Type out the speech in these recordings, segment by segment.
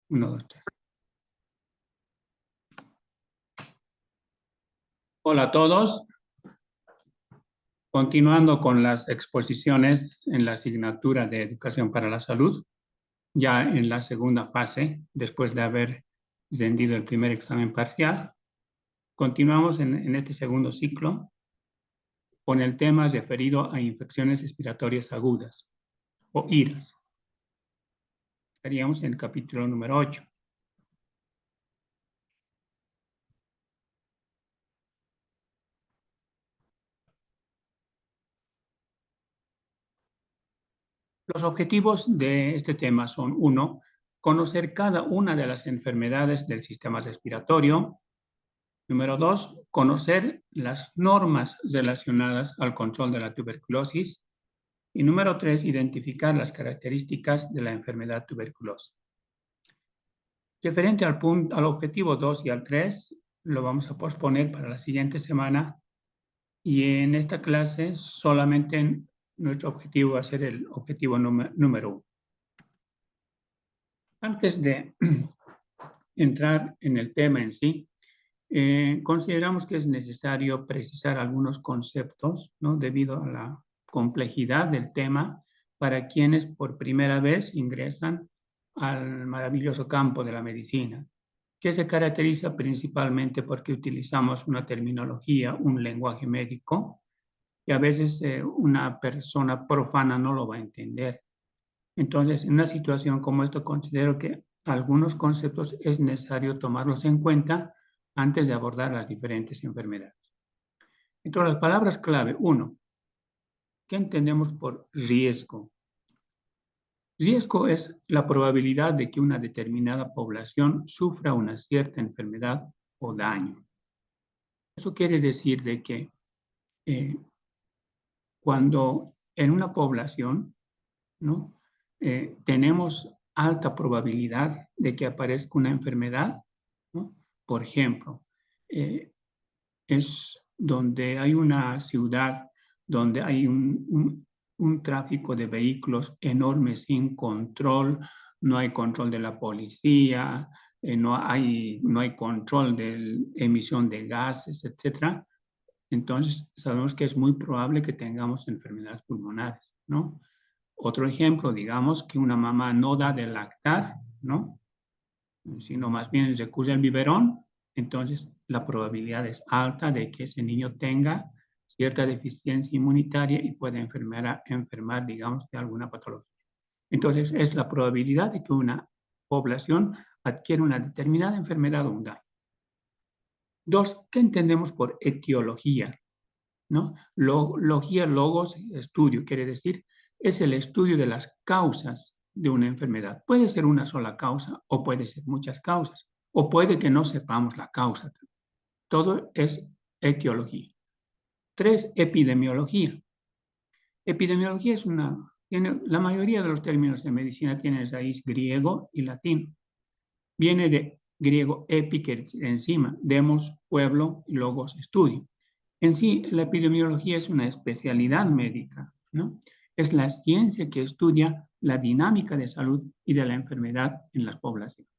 1, 2, 3. Hola a todos. Continuando con las exposiciones en la asignatura de Educación para la Salud, ya en la segunda fase, después de haber rendido el primer examen parcial, continuamos en este segundo ciclo con el tema referido a infecciones respiratorias agudas, o IRAS. Estaríamos en el capítulo número 8. Los objetivos de este tema son: 1, conocer cada una de las enfermedades del sistema respiratorio. Número 2, conocer las normas relacionadas al control de la tuberculosis. Y número 3, identificar las características de la enfermedad tuberculosa. Referente al objetivo 2 y al 3, lo vamos a posponer para la siguiente semana. Y en esta clase solamente nuestro objetivo va a ser el objetivo número 1. Antes de entrar en el tema en sí, consideramos que es necesario precisar algunos conceptos, ¿no? Debido a la complejidad del tema para quienes por primera vez ingresan al maravilloso campo de la medicina, que se caracteriza principalmente porque utilizamos una terminología, un lenguaje médico, que a veces una persona profana no lo va a entender. Entonces, en una situación como esta, considero que algunos conceptos es necesario tomarlos en cuenta antes de abordar las diferentes enfermedades. Entonces, las palabras clave. 1, ¿qué entendemos por riesgo? Riesgo es la probabilidad de que una determinada población sufra una cierta enfermedad o daño. Eso quiere decir de que cuando en una población, ¿no? Tenemos alta probabilidad de que aparezca una enfermedad, ¿no? Por ejemplo, es donde hay una ciudad donde hay un tráfico de vehículos enorme sin control, no hay control de la policía, no hay control de emisión de gases, etc. Entonces, sabemos que es muy probable que tengamos enfermedades pulmonares, ¿no? Otro ejemplo, digamos que una mamá no da de lactar, ¿no? Sino más bien recurre al biberón, entonces la probabilidad es alta de que ese niño tenga cierta deficiencia inmunitaria y pueda enfermar, digamos, de alguna patología. Entonces, es la probabilidad de que una población adquiera una determinada enfermedad o un daño. 2, ¿qué entendemos por etiología? ¿No? Logía, logos, estudio, quiere decir, es el estudio de las causas de una enfermedad. Puede ser una sola causa o puede ser muchas causas, o puede que no sepamos la causa. Todo es etiología. 3, epidemiología. Epidemiología es la mayoría de los términos de medicina tienen raíz griego y latino. Viene de griego epi, que es encima, demos, pueblo, y logos, estudio. En sí, la epidemiología es una especialidad médica, ¿no? Es la ciencia que estudia la dinámica de salud y de la enfermedad en las poblaciones.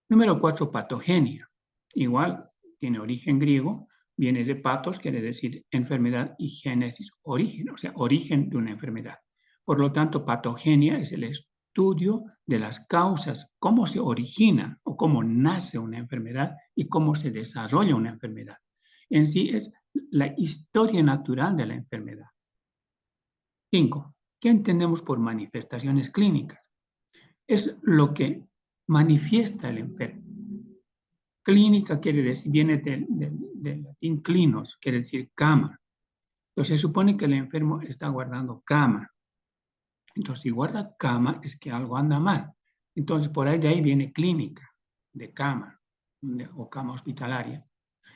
Número 4, patogenia. Igual, tiene origen griego, viene de patos, quiere decir enfermedad, y génesis, origen, o sea, origen de una enfermedad. Por lo tanto, patogenia es el estudio de las causas, cómo se origina o cómo nace una enfermedad y cómo se desarrolla una enfermedad. En sí es la historia natural de la enfermedad. 5. ¿Qué entendemos por manifestaciones clínicas? Es lo que manifiesta el enfermo. Clínica quiere decir, viene del latín clinos, quiere decir cama. Entonces se supone que el enfermo está guardando cama. Entonces si guarda cama es que algo anda mal. Entonces por ahí de ahí viene clínica, de cama, o cama hospitalaria.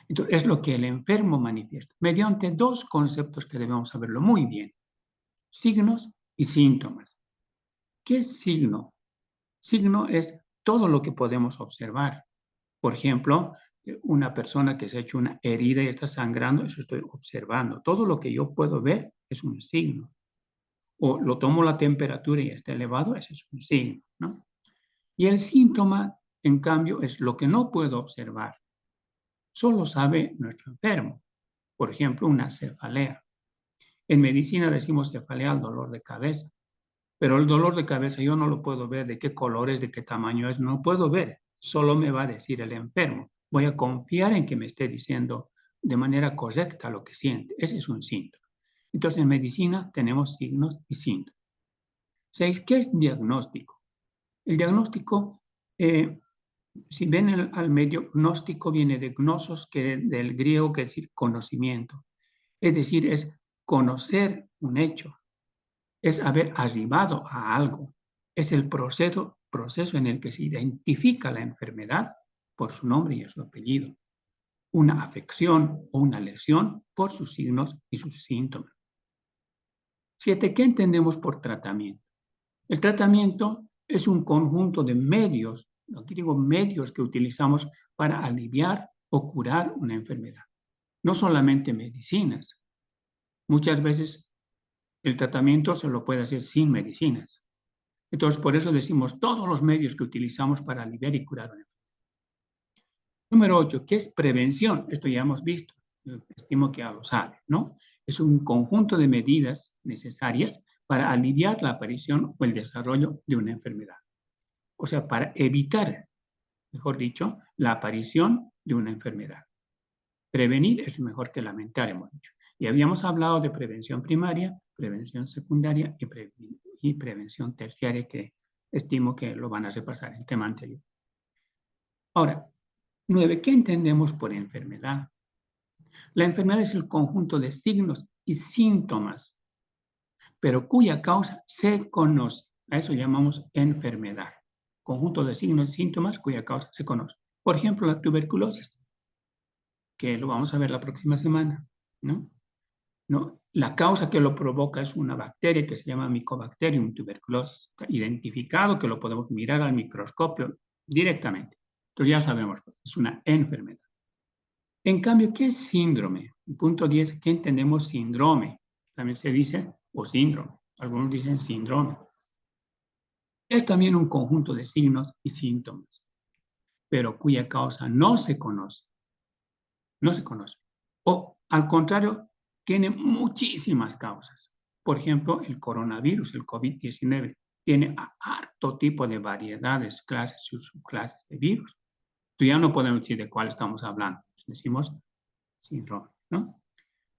Entonces es lo que el enfermo manifiesta, mediante 2 conceptos que debemos saberlo muy bien: signos y síntomas. ¿Qué es signo? Signo es todo lo que podemos observar. Por ejemplo, una persona que se ha hecho una herida y está sangrando, eso estoy observando. Todo lo que yo puedo ver es un signo. o lo tomo la temperatura y está elevado, ese es un signo, ¿no? Y el síntoma, en cambio, es lo que no puedo observar. Solo sabe nuestro enfermo. Por ejemplo, una cefalea. En medicina decimos cefalea al dolor de cabeza, pero el dolor de cabeza yo no lo puedo ver de qué color es, de qué tamaño es, no puedo ver. Solo me va a decir el enfermo. Voy a confiar en que me esté diciendo de manera correcta lo que siente. Ese es un síntoma. Entonces, en medicina tenemos signos y síntomas. 6. ¿Qué es diagnóstico? El diagnóstico, si ven al medio, gnóstico viene de gnosos, que del griego quiere decir conocimiento. Es decir, es conocer un hecho, es haber arribado a algo. Es el proceso en el que se identifica la enfermedad por su nombre y su apellido, una afección o una lesión por sus signos y sus síntomas. 7. ¿Qué entendemos por tratamiento? El tratamiento es un conjunto de medios, aquí digo medios que utilizamos para aliviar o curar una enfermedad. No solamente medicinas. Muchas veces el tratamiento se lo puede hacer sin medicinas. Entonces, por eso decimos todos los medios que utilizamos para aliviar y curar una enfermedad. Número 8, ¿qué es prevención? Esto ya hemos visto, estimo que ya lo sabe, ¿no? Es un conjunto de medidas necesarias para aliviar la aparición o el desarrollo de una enfermedad. O sea, para evitar, mejor dicho, la aparición de una enfermedad. Prevenir es mejor que lamentar, hemos dicho. Y habíamos hablado de prevención primaria, prevención secundaria y prevención terciaria, que estimo que lo van a repasar en el tema anterior. Ahora, 9. ¿Qué entendemos por enfermedad? La enfermedad es el conjunto de signos y síntomas, pero cuya causa se conoce. A eso llamamos enfermedad. Conjunto de signos y síntomas cuya causa se conoce. Por ejemplo, la tuberculosis, que lo vamos a ver la próxima semana, ¿no? ¿No? La causa que lo provoca es una bacteria que se llama Mycobacterium tuberculosis, identificado que lo podemos mirar al microscopio directamente. Entonces ya sabemos, es una enfermedad. En cambio, ¿qué es síndrome? Punto 10, ¿qué entendemos síndrome? También se dice, o síndrome. Algunos dicen síndrome. Es también un conjunto de signos y síntomas, pero cuya causa no se conoce. No se conoce. O, al contrario, tiene muchísimas causas. Por ejemplo, el coronavirus, el COVID-19, tiene harto tipo de variedades, clases y subclases de virus. Tú ya no podemos decir de cuál estamos hablando. Decimos síndrome, ¿no?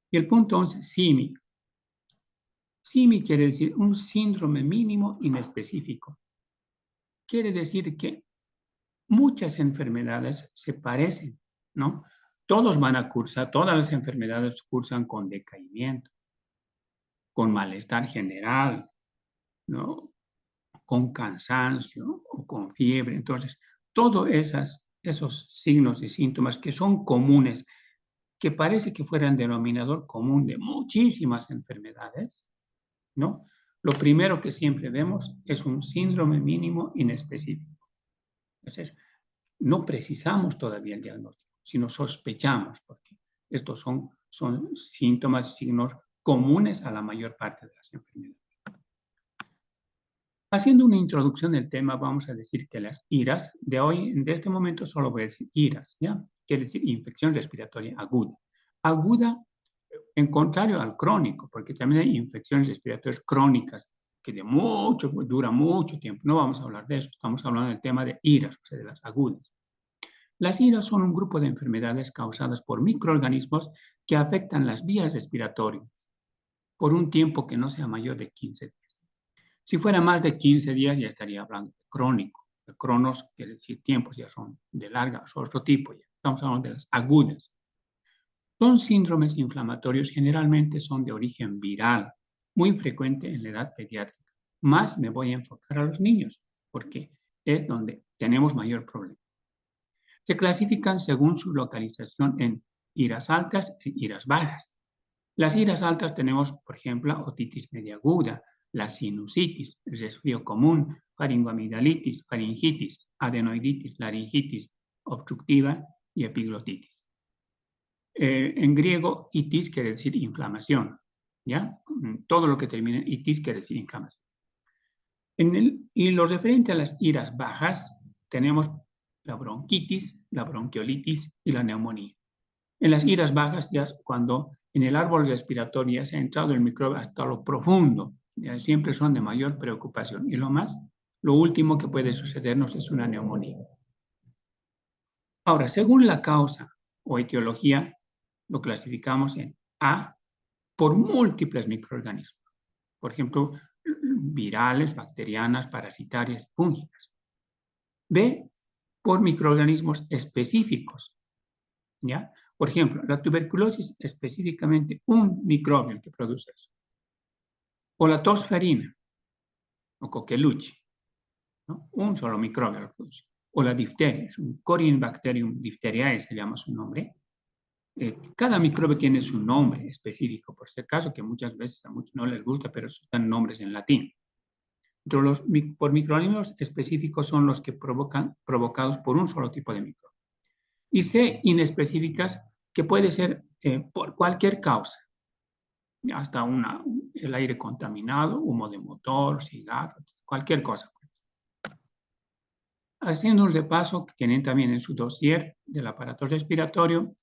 Y el punto 11, SIMI. SIMI quiere decir un síndrome mínimo inespecífico. Quiere decir que muchas enfermedades se parecen, ¿no? Todos van a cursar, todas las enfermedades cursan con decaimiento, con malestar general, ¿no? Con cansancio o con fiebre. Entonces, todos esos signos y síntomas que son comunes, que parece que fueran denominador común de muchísimas enfermedades, ¿no? Lo primero que siempre vemos es un síndrome mínimo inespecífico. Entonces, no precisamos todavía el diagnóstico, sino sospechamos, porque estos son síntomas, signos comunes a la mayor parte de las enfermedades. Haciendo una introducción del tema, vamos a decir que las IRAS, de este momento solo voy a decir IRAS, ¿ya? Quiere decir infección respiratoria aguda. Aguda, en contrario al crónico, porque también hay infecciones respiratorias crónicas que dura mucho tiempo. No vamos a hablar de eso, estamos hablando del tema de IRAS, o sea, de las agudas. Las IRAS son un grupo de enfermedades causadas por microorganismos que afectan las vías respiratorias por un tiempo que no sea mayor de 15 días. Si fuera más de 15 días, ya estaría hablando de crónico. El cronos quiere decir tiempos, ya son de larga, son otro tipo. Ya. Estamos hablando de las agudas. Son síndromes inflamatorios, generalmente son de origen viral, muy frecuente en la edad pediátrica. Más me voy a enfocar a los niños, porque es donde tenemos mayor problema. Se clasifican según su localización en iras altas e iras bajas. Las iras altas tenemos, por ejemplo, otitis media aguda, la sinusitis, el resfrío común, faringoamigdalitis, faringitis, adenoiditis, laringitis obstructiva y epiglotitis. En griego, itis quiere decir inflamación. ¿ya? Todo lo que termina en itis quiere decir inflamación. Y lo referente a las iras bajas, tenemos la bronquitis, la bronquiolitis y la neumonía. En las iras bajas ya es cuando en el árbol respiratorio ya se ha entrado el microbio hasta lo profundo, ya siempre son de mayor preocupación. Y lo último que puede sucedernos es una neumonía. Ahora, según la causa o etiología, lo clasificamos en A, por múltiples microorganismos. Por ejemplo, virales, bacterianas, parasitarias, fúngicas. B, por microorganismos específicos, ¿ya? Por ejemplo, la tuberculosis específicamente un microbio que produce eso. O la tosferina, o coqueluche, ¿no? Un solo microbio lo produce. O la difteria, es un Corynebacterium diphtheriae, se llama su nombre. Cada microbio tiene su nombre específico, por si acaso, que muchas veces a muchos no les gusta, pero son nombres en latín. Pero por microorganismos específicos son los que provocados por un solo tipo de microbio. Y C, inespecíficas, que puede ser por cualquier causa, hasta el aire contaminado, humo de motor, cigarros, cualquier cosa. Haciendo un repaso que tienen también en su dossier del aparato respiratorio,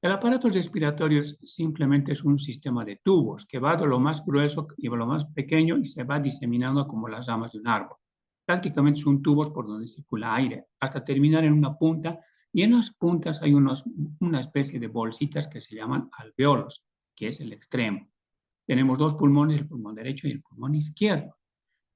el aparato respiratorio simplemente es un sistema de tubos que va de lo más grueso y de lo más pequeño y se va diseminando como las ramas de un árbol. Prácticamente son tubos por donde circula aire, hasta terminar en una punta, y en las puntas hay una especie de bolsitas que se llaman alveolos, que es el extremo. Tenemos dos pulmones, el pulmón derecho y el pulmón izquierdo.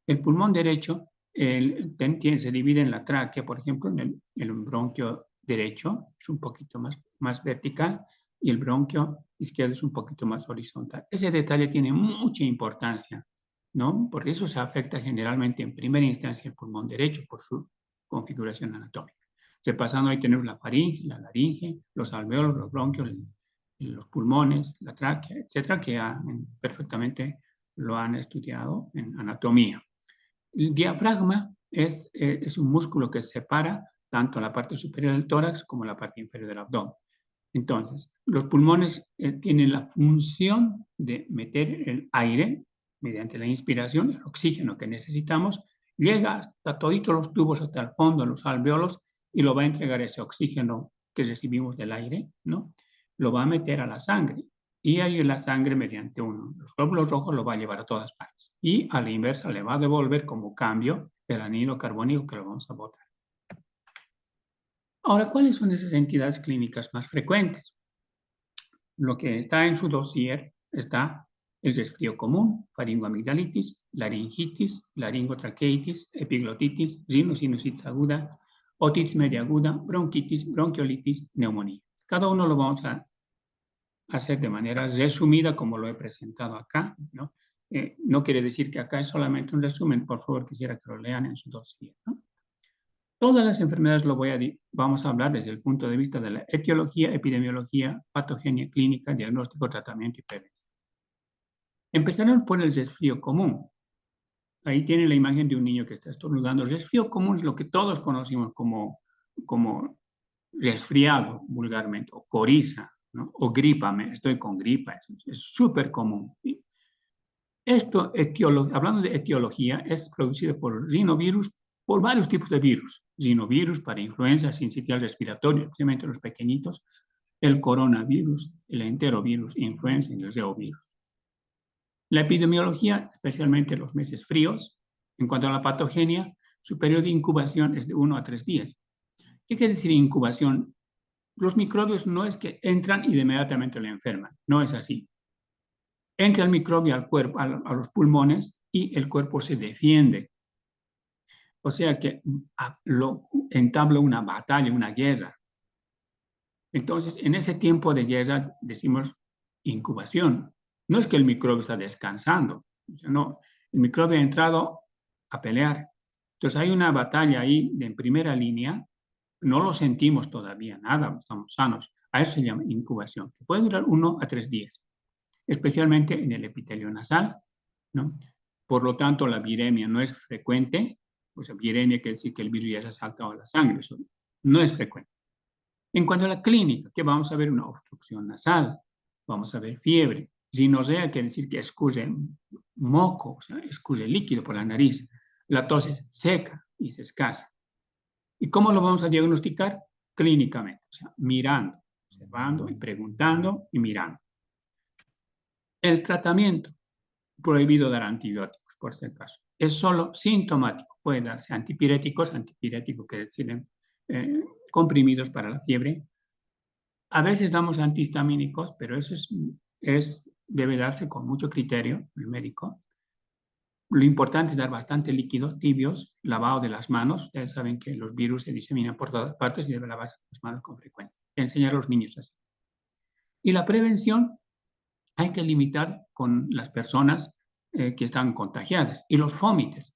El pulmón derecho se divide en la tráquea, por ejemplo, en el bronquio derecho es un poquito más vertical y el bronquio izquierdo es un poquito más horizontal. Ese detalle tiene mucha importancia, ¿no? Porque eso se afecta generalmente en primera instancia el pulmón derecho por su configuración anatómica. Repasando, ahí tenemos la faringe, la laringe, los alveolos, los bronquios, los pulmones, la tráquea, etcétera, que perfectamente lo han estudiado en anatomía. El diafragma es un músculo que separa tanto la parte superior del tórax como la parte inferior del abdomen. Entonces, los pulmones tienen la función de meter el aire mediante la inspiración, el oxígeno que necesitamos, llega hasta toditos los tubos, hasta el fondo, los alveolos, y lo va a entregar ese oxígeno que recibimos del aire, ¿no? Lo va a meter a la sangre. Y ahí la sangre, mediante los glóbulos rojos, lo va a llevar a todas partes. Y a la inversa le va a devolver como cambio el anhídrido carbónico que lo vamos a botar. Ahora, ¿cuáles son esas entidades clínicas más frecuentes? Lo que está en su dossier está el resfrío común, faringoamigdalitis, laringitis, laringotraqueitis, epiglotitis, rhinosinusitis aguda, otitis media aguda, bronquitis, bronquiolitis, neumonía. Cada uno lo vamos a hacer de manera resumida como lo he presentado acá, ¿no? No quiere decir que acá es solamente un resumen, por favor quisiera que lo lean en su dossier, ¿no? Todas las enfermedades vamos a hablar desde el punto de vista de la etiología, epidemiología, patogenia clínica, diagnóstico, tratamiento y prevención. Empezaremos por el resfrío común. Ahí tiene la imagen de un niño que está estornudando. El resfrío común es lo que todos conocimos como resfriado vulgarmente, o coriza, ¿no? O gripa, estoy con gripa, es súper común. Esto, hablando de etiología, es producido por rinovirus, por varios tipos de virus. Rinovirus para influenza, sincitial respiratorio, especialmente los pequeñitos, el coronavirus, el enterovirus, influenza y el reovirus. La epidemiología, especialmente los meses fríos, en cuanto a la patogenia, su periodo de incubación es de 1 a 3 días. ¿Qué quiere decir incubación? Los microbios no es que entran y de inmediatamente le enferman, no es así. Entra el microbio al cuerpo, a los pulmones, y el cuerpo se defiende. O sea que entabla una batalla, una guerra. Entonces, en ese tiempo de guerra decimos incubación. No es que el microbio está descansando, no, el microbio ha entrado a pelear. Entonces hay una batalla ahí en primera línea, no lo sentimos todavía, nada, estamos sanos. A eso se llama incubación, que puede durar 1 a 3 días, especialmente en el epitelio nasal, ¿no? Por lo tanto, la viremia no es frecuente, o sea, viremia quiere decir que el virus ya se ha saltado a la sangre, eso no es frecuente. En cuanto a la clínica, que vamos a ver una obstrucción nasal, vamos a ver fiebre, Ginosea quiere decir que escurre moco, o sea, escurre líquido por la nariz. La tos es seca y es escasa. ¿Y cómo lo vamos a diagnosticar? Clínicamente, o sea, mirando, observando y preguntando y mirando. El tratamiento, prohibido dar antibióticos, por si acaso. Es solo sintomático. Pueden darse antipiréticos quiere decir comprimidos para la fiebre. A veces damos antihistamínicos, pero eso debe darse con mucho criterio, el médico. Lo importante es dar bastante líquidos tibios, lavado de las manos. Ustedes saben que los virus se diseminan por todas partes y deben lavarse las manos con frecuencia. Enseñar a los niños así. Y la prevención hay que limitar con las personas que están contagiadas. Y los fómites.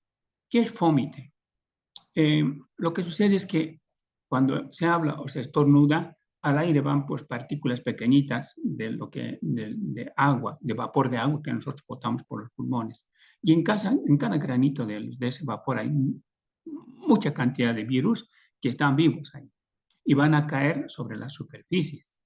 ¿Qué es fómite? Lo que sucede es que cuando se habla o se estornuda, al aire van pues partículas pequeñitas de agua, de vapor de agua que nosotros botamos por los pulmones. Y en cada granito de ese vapor hay mucha cantidad de virus que están vivos ahí y van a caer sobre las superficies.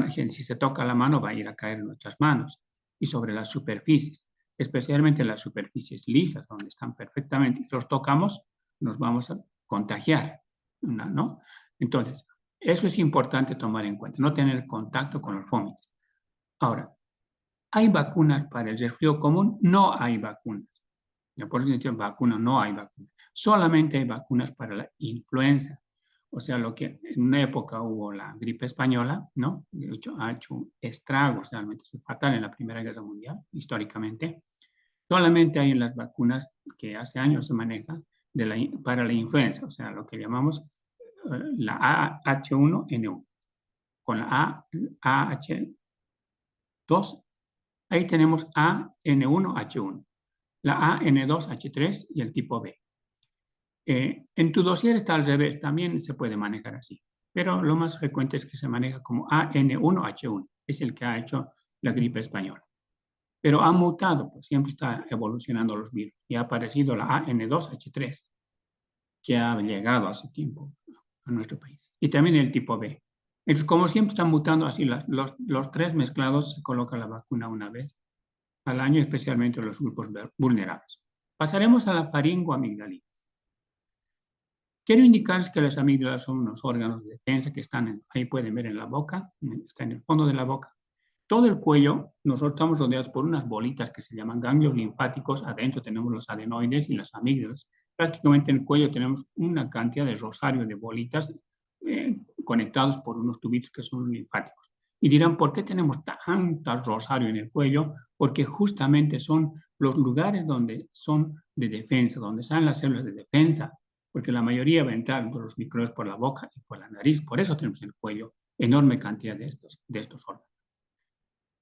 Si se toca la mano, va a ir a caer en nuestras manos y sobre las superficies, especialmente las superficies lisas, donde están perfectamente, y los tocamos, nos vamos a contagiar, ¿no? Entonces, eso es importante tomar en cuenta, no tener contacto con los fómites. Ahora, ¿hay vacunas para el resfrío común? No hay vacunas. Por eso vacuna, no hay vacunas. Solamente hay vacunas para la influenza. O sea, lo que en una época hubo la gripe española, ¿no? De hecho, ha hecho estragos, realmente es fatal en la Primera Guerra Mundial, históricamente. Solamente hay en las vacunas que hace años se manejan para la influenza, o sea, lo que llamamos la AH1N1, con la AH2, ahí tenemos AN1H1, la AN2H3 y el tipo B. En tu dossier está al revés, también se puede manejar así, pero lo más frecuente es que se maneja como AN1H1, es el que ha hecho la gripe española. Pero ha mutado, pues siempre está evolucionando los virus, y ha aparecido la AN2H3, que ha llegado hace tiempo a nuestro país, y también el tipo B. Entonces, como siempre están mutando así, los tres mezclados, se coloca la vacuna una vez al año, especialmente en los grupos vulnerables. Pasaremos a la faringoamigdalitis. Quiero indicarles que las amígdalas son unos órganos de defensa que están, ahí pueden ver en la boca, está en el fondo de la boca. Todo el cuello, nosotros estamos rodeados por unas bolitas que se llaman ganglios linfáticos. Adentro tenemos los adenoides y las amígdalas. Prácticamente en el cuello tenemos una cantidad de rosario de bolitas conectados por unos tubitos que son linfáticos. Y dirán, ¿por qué tenemos tantas rosario en el cuello? Porque justamente son los lugares donde son de defensa, donde salen las células de defensa, porque la mayoría va a entrar por los microbios por la boca y por la nariz. Por eso tenemos en el cuello enorme cantidad de estos órganos.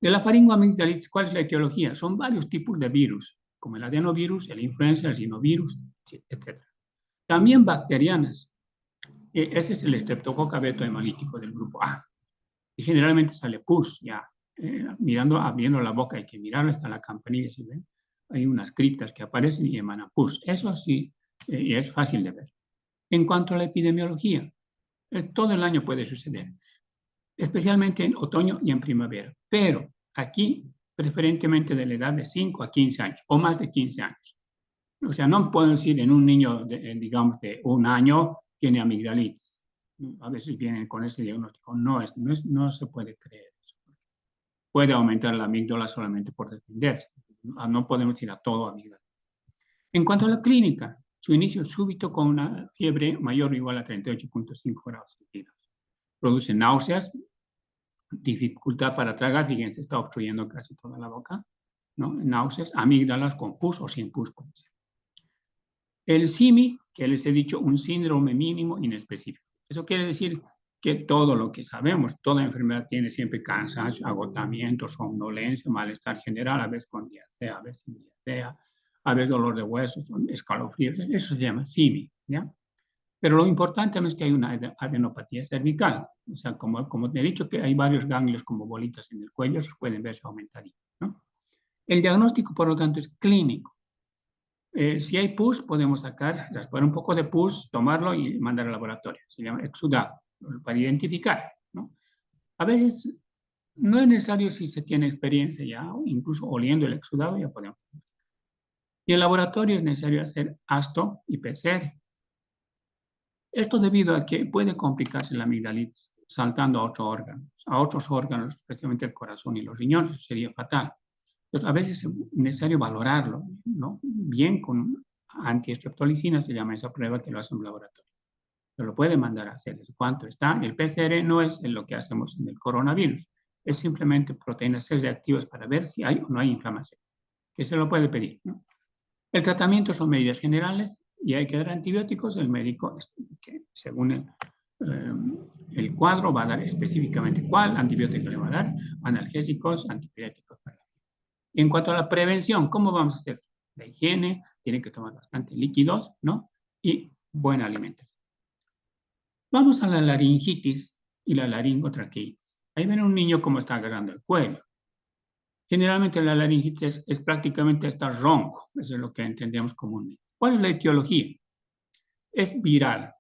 De la faringoamigdalitis, ¿cuál es la etiología? Son varios tipos de virus, como el adenovirus, el influenza, el rinovirus, etc. También bacterianas. Ese es el Streptococcus hemalítico del grupo A. Y generalmente sale pus, ya. Abriendo la boca hay que mirarlo, está la campanilla, ¿sí ven? Hay unas criptas que aparecen y emanan pus. Eso sí, es fácil de ver. En cuanto a la epidemiología, todo el año puede suceder, especialmente en otoño y en primavera, pero aquí preferentemente de la edad de 5 a 15 años o más de 15 años. O sea, no puedo decir en un niño, digamos, de 1 año tiene amigdalitis. A veces vienen con ese diagnóstico. No se puede creer eso. Puede aumentar la amígdala solamente por defenderse. No podemos ir a todo amígdala. En cuanto a la clínica, su inicio súbito con una fiebre mayor o igual a 38.5 grados centígrados. Produce náuseas, dificultad para tragar, fíjense, está obstruyendo casi toda la boca, ¿no? Náuseas, amígdalas con pus o sin pus puede ser. El SIMI, que les he dicho, un síndrome mínimo inespecífico. Eso quiere decir que todo lo que sabemos, toda enfermedad tiene siempre cansancio, agotamiento, somnolencia, malestar general, a veces con diarrea, a veces sin diarrea, a veces dolor de huesos, escalofríos, eso se llama SIMI, ¿ya? Pero lo importante es que hay una adenopatía cervical. O sea, como te he dicho, que hay varios ganglios como bolitas en el cuello, se pueden verse aumentados, ¿no? El diagnóstico, por lo tanto, es clínico. Si hay pus, podemos raspar un poco de pus, tomarlo y mandar al laboratorio. Se llama exudado, para identificar, ¿no? A veces No es necesario si se tiene experiencia ya, incluso oliendo el exudado ya podemos. Y en laboratorio es necesario hacer ASTO y PCR. Esto debido a que puede complicarse la amigdalitis saltando a otros órganos, especialmente el corazón y los riñones, sería fatal. Entonces, a veces es necesario valorarlo, ¿no? Bien con antiestreptolicina, se llama esa prueba que lo hace en un laboratorio. Se lo puede mandar a hacer. ¿Cuánto está? El PCR no es lo que hacemos en el coronavirus, es simplemente proteínas C reactivas para ver si hay o no hay inflamación, que se lo puede pedir, ¿no? El tratamiento son medidas generales y hay que dar antibióticos. El médico, que según el cuadro, va a dar específicamente cuál antibiótico le va a dar, analgésicos, antipiréticos. En cuanto a la prevención, ¿cómo vamos a hacer? La higiene, tiene que tomar bastante líquidos, ¿no? Y buena alimentación. Vamos a la laringitis y la laringotraqueitis. Ahí ven un niño cómo está agarrando el cuello. Generalmente la laringitis es prácticamente estar ronco, eso es lo que entendemos comúnmente. ¿Cuál es la etiología? Es viral.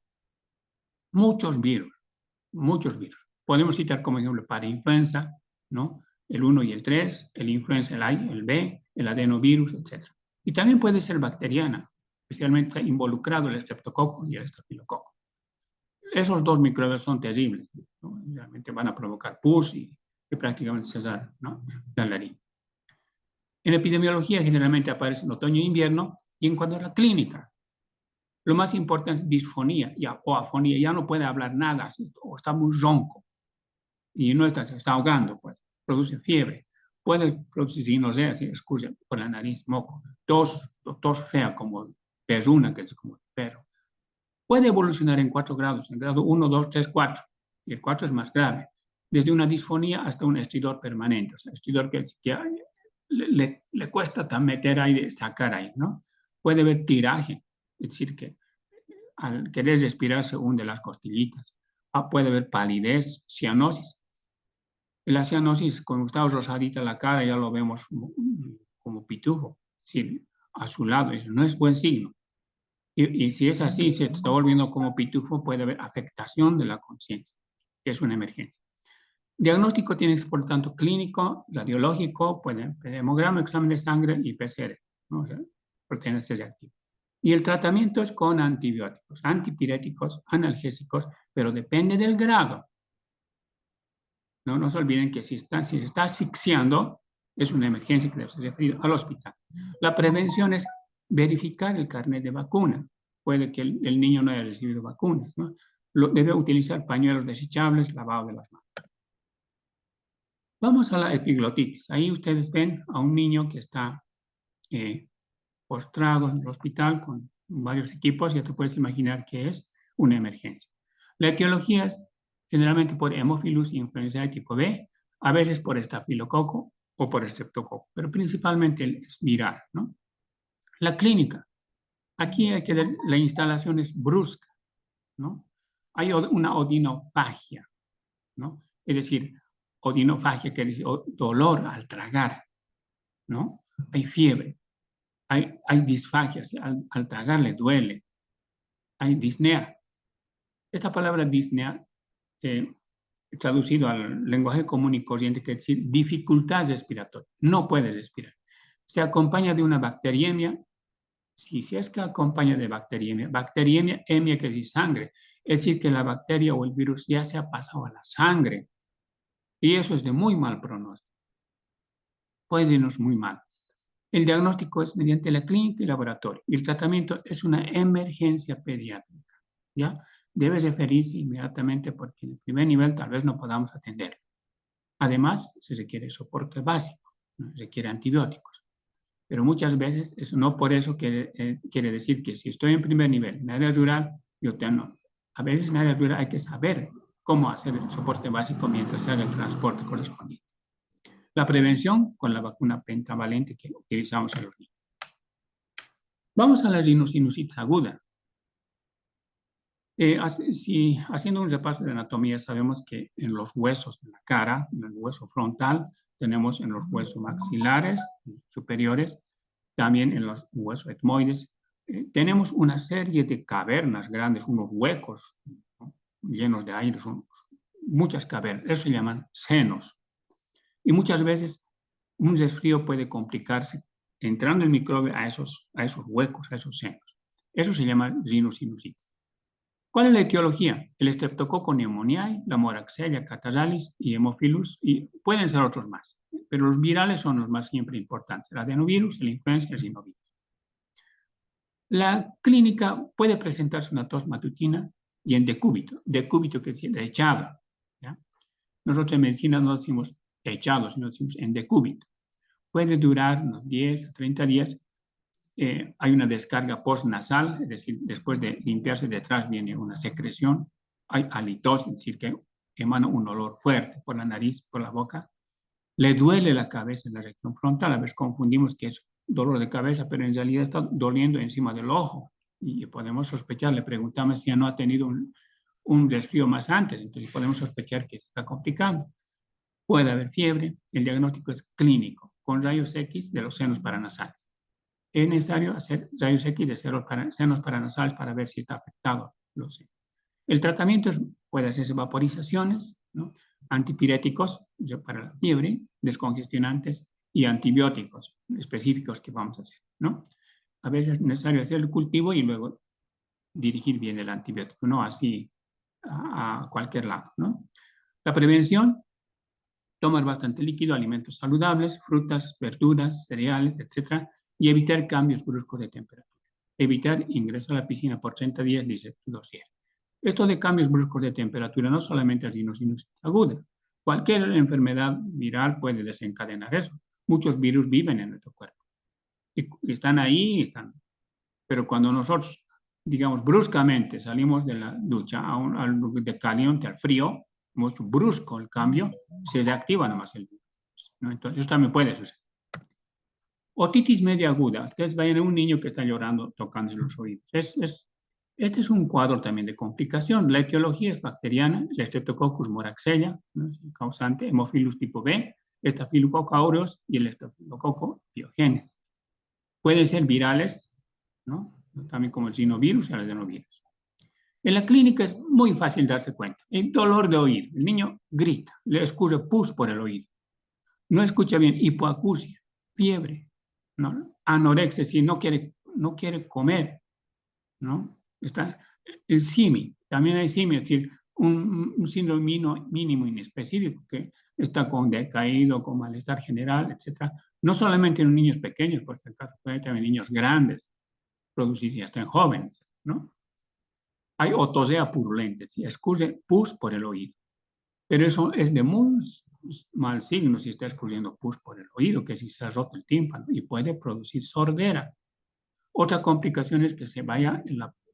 Muchos virus, muchos virus. Podemos citar como ejemplo para influenza, ¿no? El 1 y el 3, el influenza, el A y el B, el adenovirus, etc. Y también puede ser bacteriana, especialmente involucrado el estreptococo y el estafilococo. Esos dos microbios son terribles, ¿no? Realmente van a provocar pus y prácticamente cesar, ¿no? La laringe. En epidemiología generalmente aparece en otoño e invierno, y en cuanto a la clínica, lo más importante es disfonía o afonía, ya no puede hablar nada, o está muy ronco, y no está, se está ahogando, pues, produce fiebre, puede producir sinosea, si escucha por la nariz, moco, tos fea como perruna, que es como perro. Puede evolucionar en 4 grados, en grado 1, 2, 3, 4, y el 4 es más grave, desde una disfonía hasta un estridor permanente, o sea, estridor que le cuesta meter aire, sacar aire, ¿no? Puede haber tiraje, es decir, que al querer respirar se hunde las costillitas. Puede haber palidez, cianosis. La cianosis, cuando está rosadita la cara, ya lo vemos como pitufo, es decir, azulado, eso no es buen signo. Y si es así, se está volviendo como pitufo, puede haber afectación de la conciencia, que es una emergencia. Diagnóstico tiene que ser, por tanto, clínico, radiológico, puede hemograma, examen de sangre y PCR, ¿no? O sea, proteínas C reactivas. Y el tratamiento es con antibióticos, antipiréticos, analgésicos, pero depende del grado. No se olviden que si se está asfixiando, es una emergencia que debe ser referido al hospital. La prevención es verificar el carnet de vacuna. Puede que el niño no haya recibido vacunas, ¿no? Debe utilizar pañuelos desechables, lavado de las manos. Vamos a la epiglotitis. Ahí ustedes ven a un niño que está postrado en el hospital con varios equipos. Ya te puedes imaginar que es una emergencia. La etiología es generalmente por Haemophilus influenzae tipo B, a veces por estafilococo o por estreptococo, pero principalmente es viral, ¿no? La clínica. Aquí hay que ver, la instalación es brusca, ¿no? Hay una odinofagia, ¿no? Es decir, odinofagia quiere decir dolor al tragar, ¿no? Hay fiebre, hay disfagia, al tragar le duele, hay disnea. Esta palabra disnea, traducido al lenguaje común y corriente, quiere decir dificultad respiratoria, no puedes respirar. Se acompaña de una bacteriemia. Si es que acompaña de bacteriemia, hemia quiere decir sangre, es decir, que la bacteria o el virus ya se ha pasado a la sangre, y eso es de muy mal pronóstico. Puede irnos muy mal. El diagnóstico es mediante la clínica y laboratorio, y el tratamiento es una emergencia pediátrica, ¿ya? Debe referirse inmediatamente porque en el primer nivel tal vez no podamos atender. Además, se requiere soporte básico, ¿no? Se requiere antibióticos. Pero muchas veces eso no por eso quiere decir que si estoy en primer nivel, en área rural, yo tengo. A veces en área rural hay que saber cómo hacer el soporte básico mientras se haga el transporte correspondiente. La prevención con la vacuna pentavalente que utilizamos en los niños. Vamos a la sinusitis aguda. Haciendo un repaso de anatomía, sabemos que en los huesos de la cara, en el hueso frontal, tenemos en los huesos maxilares superiores, también en los huesos etmoides, tenemos una serie de cavernas grandes, unos huecos, ¿no? Llenos de aire, son muchas cavernas, eso se llaman senos. Y muchas veces un resfrío puede complicarse entrando el microbio a esos huecos, a esos senos. Eso se llama rhinosinusitis. ¿Cuál es la etiología? El Streptococcus pneumoniae, la Moraxella catarrhalis y Haemophilus, y pueden ser otros más, pero los virales son los más siempre importantes, el adenovirus, el influenza y el rinovirus. La clínica puede presentarse una tos matutina y en decúbito que es de echado. ¿Ya? Nosotros en medicina no decimos echado, sino decimos en decúbito. Puede durar unos 10 a 30 días. Hay una descarga postnasal, es decir, después de limpiarse detrás viene una secreción. Hay halitosis, es decir, que emana un olor fuerte por la nariz, por la boca. Le duele la cabeza en la región frontal. A veces confundimos que es dolor de cabeza, pero en realidad está doliendo encima del ojo. Y podemos sospechar, le preguntamos si ya no ha tenido un resfrío más antes, entonces podemos sospechar que se está complicando. Puede haber fiebre, el diagnóstico es clínico, con rayos X de los senos paranasales. Es necesario hacer rayos X de senos paranasales para ver si está afectado los senos. El tratamiento puede hacerse vaporizaciones, ¿no? Antipiréticos para la fiebre, descongestionantes y antibióticos específicos que vamos a hacer, ¿no? A veces es necesario hacer el cultivo y luego dirigir bien el antibiótico, no así a cualquier lado, ¿no? La prevención, tomar bastante líquido, alimentos saludables, frutas, verduras, cereales, etcétera, y evitar cambios bruscos de temperatura. Evitar ingreso a la piscina por 30 días, dice el dossier. Esto de cambios bruscos de temperatura no solamente es sinusitis aguda. Cualquier enfermedad viral puede desencadenar eso. Muchos virus viven en nuestro cuerpo. Y están ahí, pero cuando nosotros, digamos, bruscamente salimos de la ducha de caliente al frío, muy brusco el cambio, se reactiva nomás el virus, ¿no? Entonces, eso también puede suceder. Otitis media aguda. Ustedes vayan a un niño que está llorando, tocando los oídos. Este es un cuadro también de complicación. La etiología es bacteriana, el Streptococcus moraxella, ¿no? El causante, Haemophilus tipo B, Staphylococcus aureus y el Staphylococcus pyogenes. Pueden ser virales, ¿no? También como el rinovirus y el adenovirus. En la clínica es muy fácil darse cuenta. El dolor de oído. El niño grita, le escurre pus por el oído. No escucha bien, hipoacusia, fiebre, ¿no? Anorexia, si no quiere comer, ¿no? Está el SIMI, también hay SIMI, es decir, un síndrome mínimo inespecífico que está con decaído, con malestar general, etc. No solamente en niños pequeños, por este caso, puede también en niños grandes, producirse hasta en jóvenes, ¿no? Hay otosea purulenta, ¿sí? Escurre pus por el oído, pero eso es de muy mal signo si está escurriendo pus por el oído, que si se ha roto el tímpano y puede producir sordera. Otra complicación es que se vaya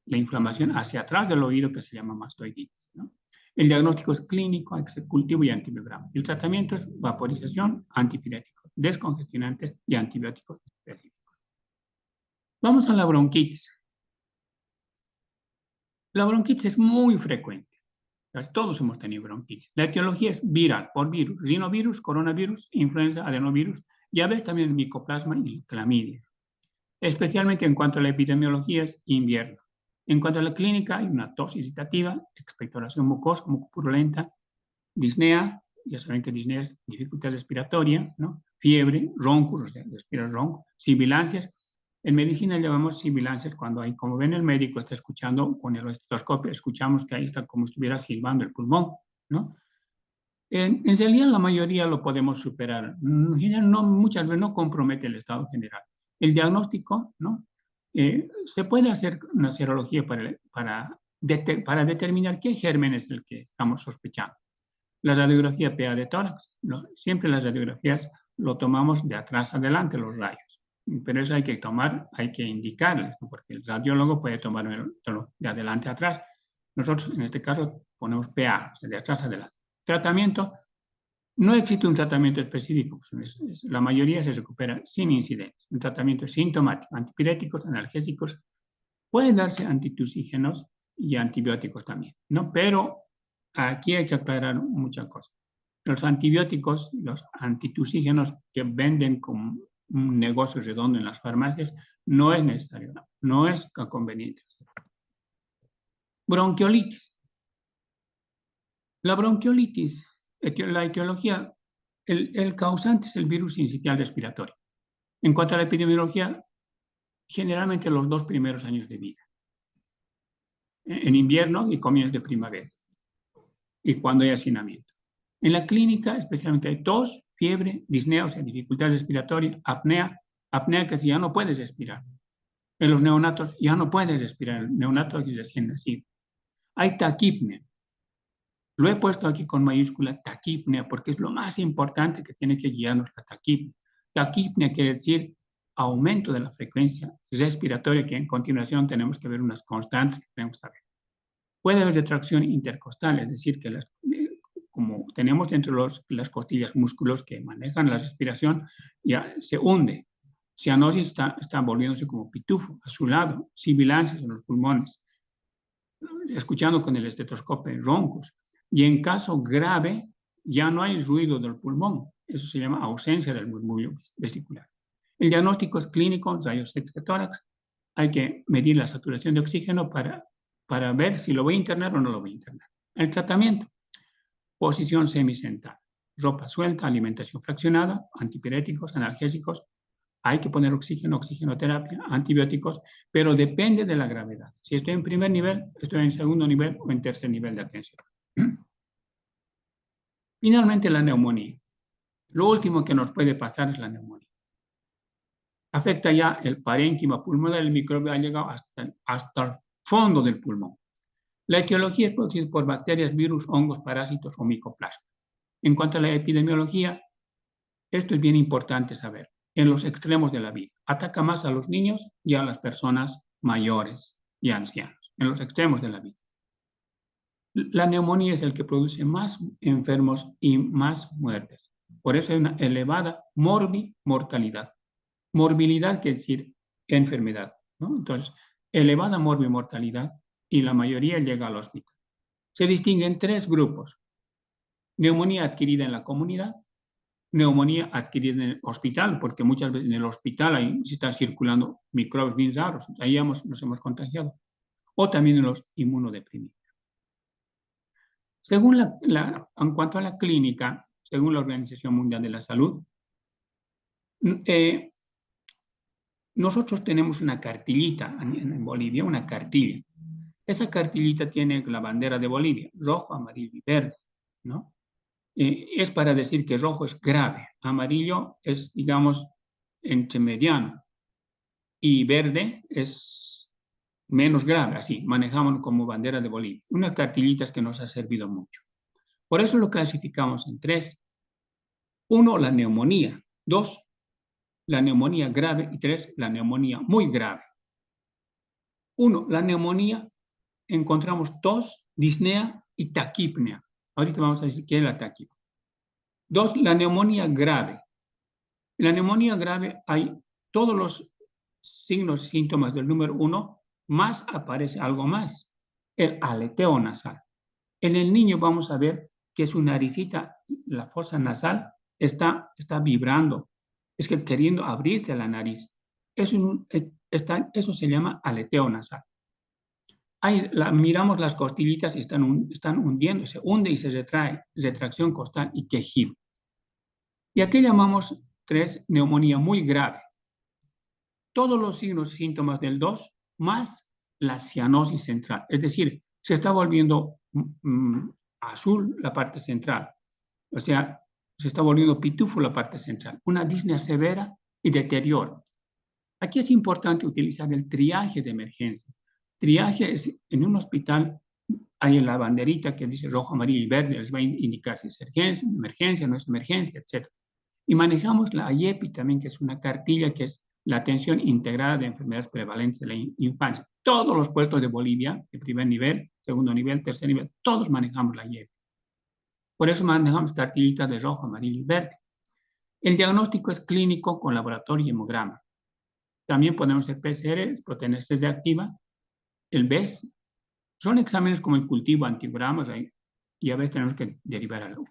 la inflamación hacia atrás del oído, que se llama mastoiditis, ¿no? El diagnóstico es clínico, cultivo y antibiograma. El tratamiento es vaporización, antipiréticos, descongestionantes y antibióticos específicos. Vamos a la bronquitis. La bronquitis es muy frecuente. Casi todos hemos tenido bronquitis. La etiología es viral, por virus, rinovirus, coronavirus, influenza, adenovirus, y a veces también el micoplasma y clamidia. Especialmente en cuanto a la epidemiología es invierno. En cuanto a la clínica hay una tos excitativa, expectoración mucosa, mucopurulenta, disnea, ya saben que disnea es dificultad respiratoria, ¿no? Fiebre, roncos, o sea, respirar ronco, sibilancias. En medicina llamamos sibilancias cuando hay, como ven el médico está escuchando con el estetoscopio, escuchamos que ahí está como si estuviera silbando el pulmón, ¿no? En realidad la mayoría lo podemos superar. En general, muchas veces no compromete el estado general. El diagnóstico, ¿no? Se puede hacer una serología para determinar qué germen es el que estamos sospechando. La radiografía PA de tórax, ¿no? Siempre las radiografías lo tomamos de atrás adelante, los rayos. Pero eso hay que indicarles, ¿no? Porque el radiólogo puede tomar de adelante a atrás. Nosotros, en este caso, ponemos PA, o sea, de atrás adelante. Tratamiento, no existe un tratamiento específico. La mayoría se recupera sin incidentes. Un tratamiento es sintomático, antipiréticos, analgésicos, pueden darse antitusígenos y antibióticos también, ¿no? Pero aquí hay que aclarar muchas cosas. Los antibióticos, los antitusígenos que venden como un negocio redondo en las farmacias, no es necesario, no es conveniente. Bronquiolitis. La bronquiolitis, la etiología el causante es el virus sincitial respiratorio. En cuanto a la epidemiología, generalmente los 2 primeros años de vida. En invierno y comienzos de primavera. Y cuando hay hacinamiento. En la clínica, especialmente hay tos, fiebre, disnea, o sea, dificultad respiratoria, apnea, que si ya no puedes respirar. En los neonatos ya no puedes respirar, el neonato aquí recién nacido. Hay taquipnea. Lo he puesto aquí con mayúscula taquipnea porque es lo más importante que tiene que guiarnos la taquipnea. Taquipnea quiere decir aumento de la frecuencia respiratoria, que en continuación tenemos que ver unas constantes que tenemos que saber. Puede haber retracción intercostal, es decir, que como tenemos entre las costillas músculos que manejan la respiración, ya se hunde. Cianosis está volviéndose como pitufo, azulado, sibilancias en los pulmones, escuchando con el estetoscopio roncos. Y en caso grave, ya no hay ruido del pulmón. Eso se llama ausencia del murmullo vesicular. El diagnóstico es clínico, rayos X de tórax. Hay que medir la saturación de oxígeno para ver si lo voy a internar o no lo voy a internar. El tratamiento, posición semisentada, ropa suelta, alimentación fraccionada, antipiréticos, analgésicos. Hay que poner oxígeno, oxigenoterapia, antibióticos, pero depende de la gravedad. Si estoy en primer nivel, estoy en segundo nivel o en tercer nivel de atención. Finalmente, la neumonía. Lo último que nos puede pasar es la neumonía. Afecta ya el parénquima pulmonar, el microbio ha llegado hasta el fondo del pulmón. La etiología es producida por bacterias, virus, hongos, parásitos o micoplasma. En cuanto a la epidemiología, esto es bien importante saber. En los extremos de la vida. Ataca más a los niños y a las personas mayores y ancianos. En los extremos de la vida. La neumonía es el que produce más enfermos y más muertes. Por eso hay una elevada morbimortalidad. Morbilidad quiere decir enfermedad, ¿no? Entonces, elevada morbimortalidad y la mayoría llega al hospital. Se distinguen 3 grupos. Neumonía adquirida en la comunidad, neumonía adquirida en el hospital, porque muchas veces en el hospital ahí se están circulando microbios bien raros, ahí nos hemos contagiado. O también en los inmunodeprimidos. Según en cuanto a la clínica, según la Organización Mundial de la Salud, nosotros tenemos una cartillita en Bolivia, una cartilla. Esa cartillita tiene la bandera de Bolivia, rojo, amarillo y verde, ¿no? Es para decir que rojo es grave, amarillo es, digamos, entre mediano y verde es menos grave, así, manejamos como bandera de Bolivia. Unas cartillitas que nos ha servido mucho. Por eso lo clasificamos en 3. 1, la neumonía. 2, la neumonía grave. Y 3, la neumonía muy grave. 1, la neumonía, encontramos tos, disnea y taquipnea. Ahorita vamos a decir qué es la taquipnea. 2, la neumonía grave. En la neumonía grave hay todos los signos y síntomas del número 1, más aparece algo más, el aleteo nasal. En el niño vamos a ver que su naricita, la fosa nasal, está vibrando, es que queriendo abrirse la nariz. Eso se llama aleteo nasal. Ahí miramos las costillitas y están hundiendo, se hunde y se retrae, retracción costal y quejido. Y aquí llamamos 3, neumonía muy grave. Todos los signos y síntomas del 2 más la cianosis central, es decir, se está volviendo azul la parte central, o sea, se está volviendo pitufo la parte central, una disnea severa y deterioro. Aquí es importante utilizar el triaje de emergencias. Triaje es en un hospital, hay la banderita que dice rojo, amarillo y verde, les va a indicar si es emergencia, no es emergencia, etc. Y manejamos la IEPI también, que es una cartilla que es la atención integrada de enfermedades prevalentes de la infancia. Todos los puestos de Bolivia, de primer nivel, segundo nivel, tercer nivel, todos manejamos la IEPI. Por eso manejamos cartillitas de rojo, amarillo y verde. El diagnóstico es clínico con laboratorio y hemograma. También podemos hacer PCR, proteína C reactiva, el BES. Son exámenes como el cultivo, antigramas, y a veces tenemos que derivar a la U.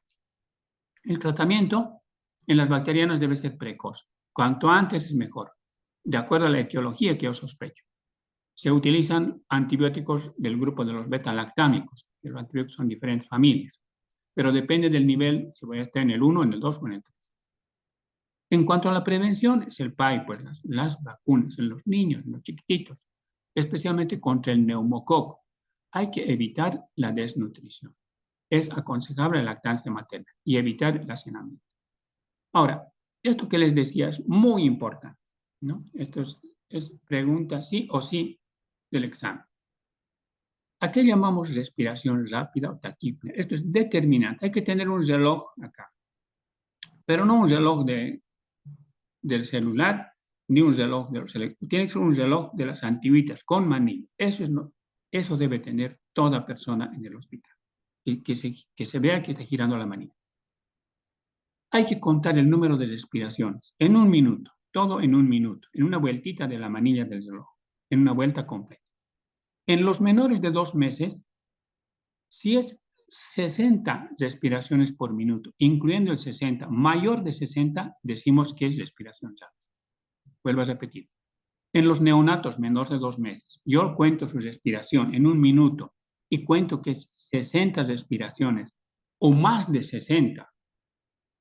El tratamiento en las bacterianas debe ser precoz. Cuanto antes es mejor, de acuerdo a la etiología que yo sospecho. Se utilizan antibióticos del grupo de los beta-lactámicos, que los antibióticos son diferentes familias. pero depende del nivel, si voy a estar en el 1, en el 2 o en el 3. En cuanto a la prevención, es el PAI, pues las vacunas en los niños, en los chiquititos, especialmente contra el neumococo. Hay que evitar la desnutrición. Es aconsejable la lactancia materna y evitar el hacinamiento. Ahora, esto que les decía es muy importante, ¿no? Esto es pregunta sí o sí del examen. ¿A qué llamamos respiración rápida o taquipnea? Esto es determinante. Hay que tener un reloj acá, pero no un reloj del celular ni un reloj de los tiene que ser un reloj de las antiguitas con manilla. Eso debe tener toda persona en el hospital, que se vea que está girando la manilla. Hay que contar el número de respiraciones en un minuto, todo en un minuto, en una vueltita de la manilla del reloj, en una vuelta completa. En los menores de 2 meses, si es 60 respiraciones por minuto, incluyendo el 60, mayor de 60, decimos que es respiración rápida. Vuelvo a repetir. En los neonatos menores de 2 meses, yo cuento su respiración en un minuto y cuento que es 60 respiraciones o más de 60,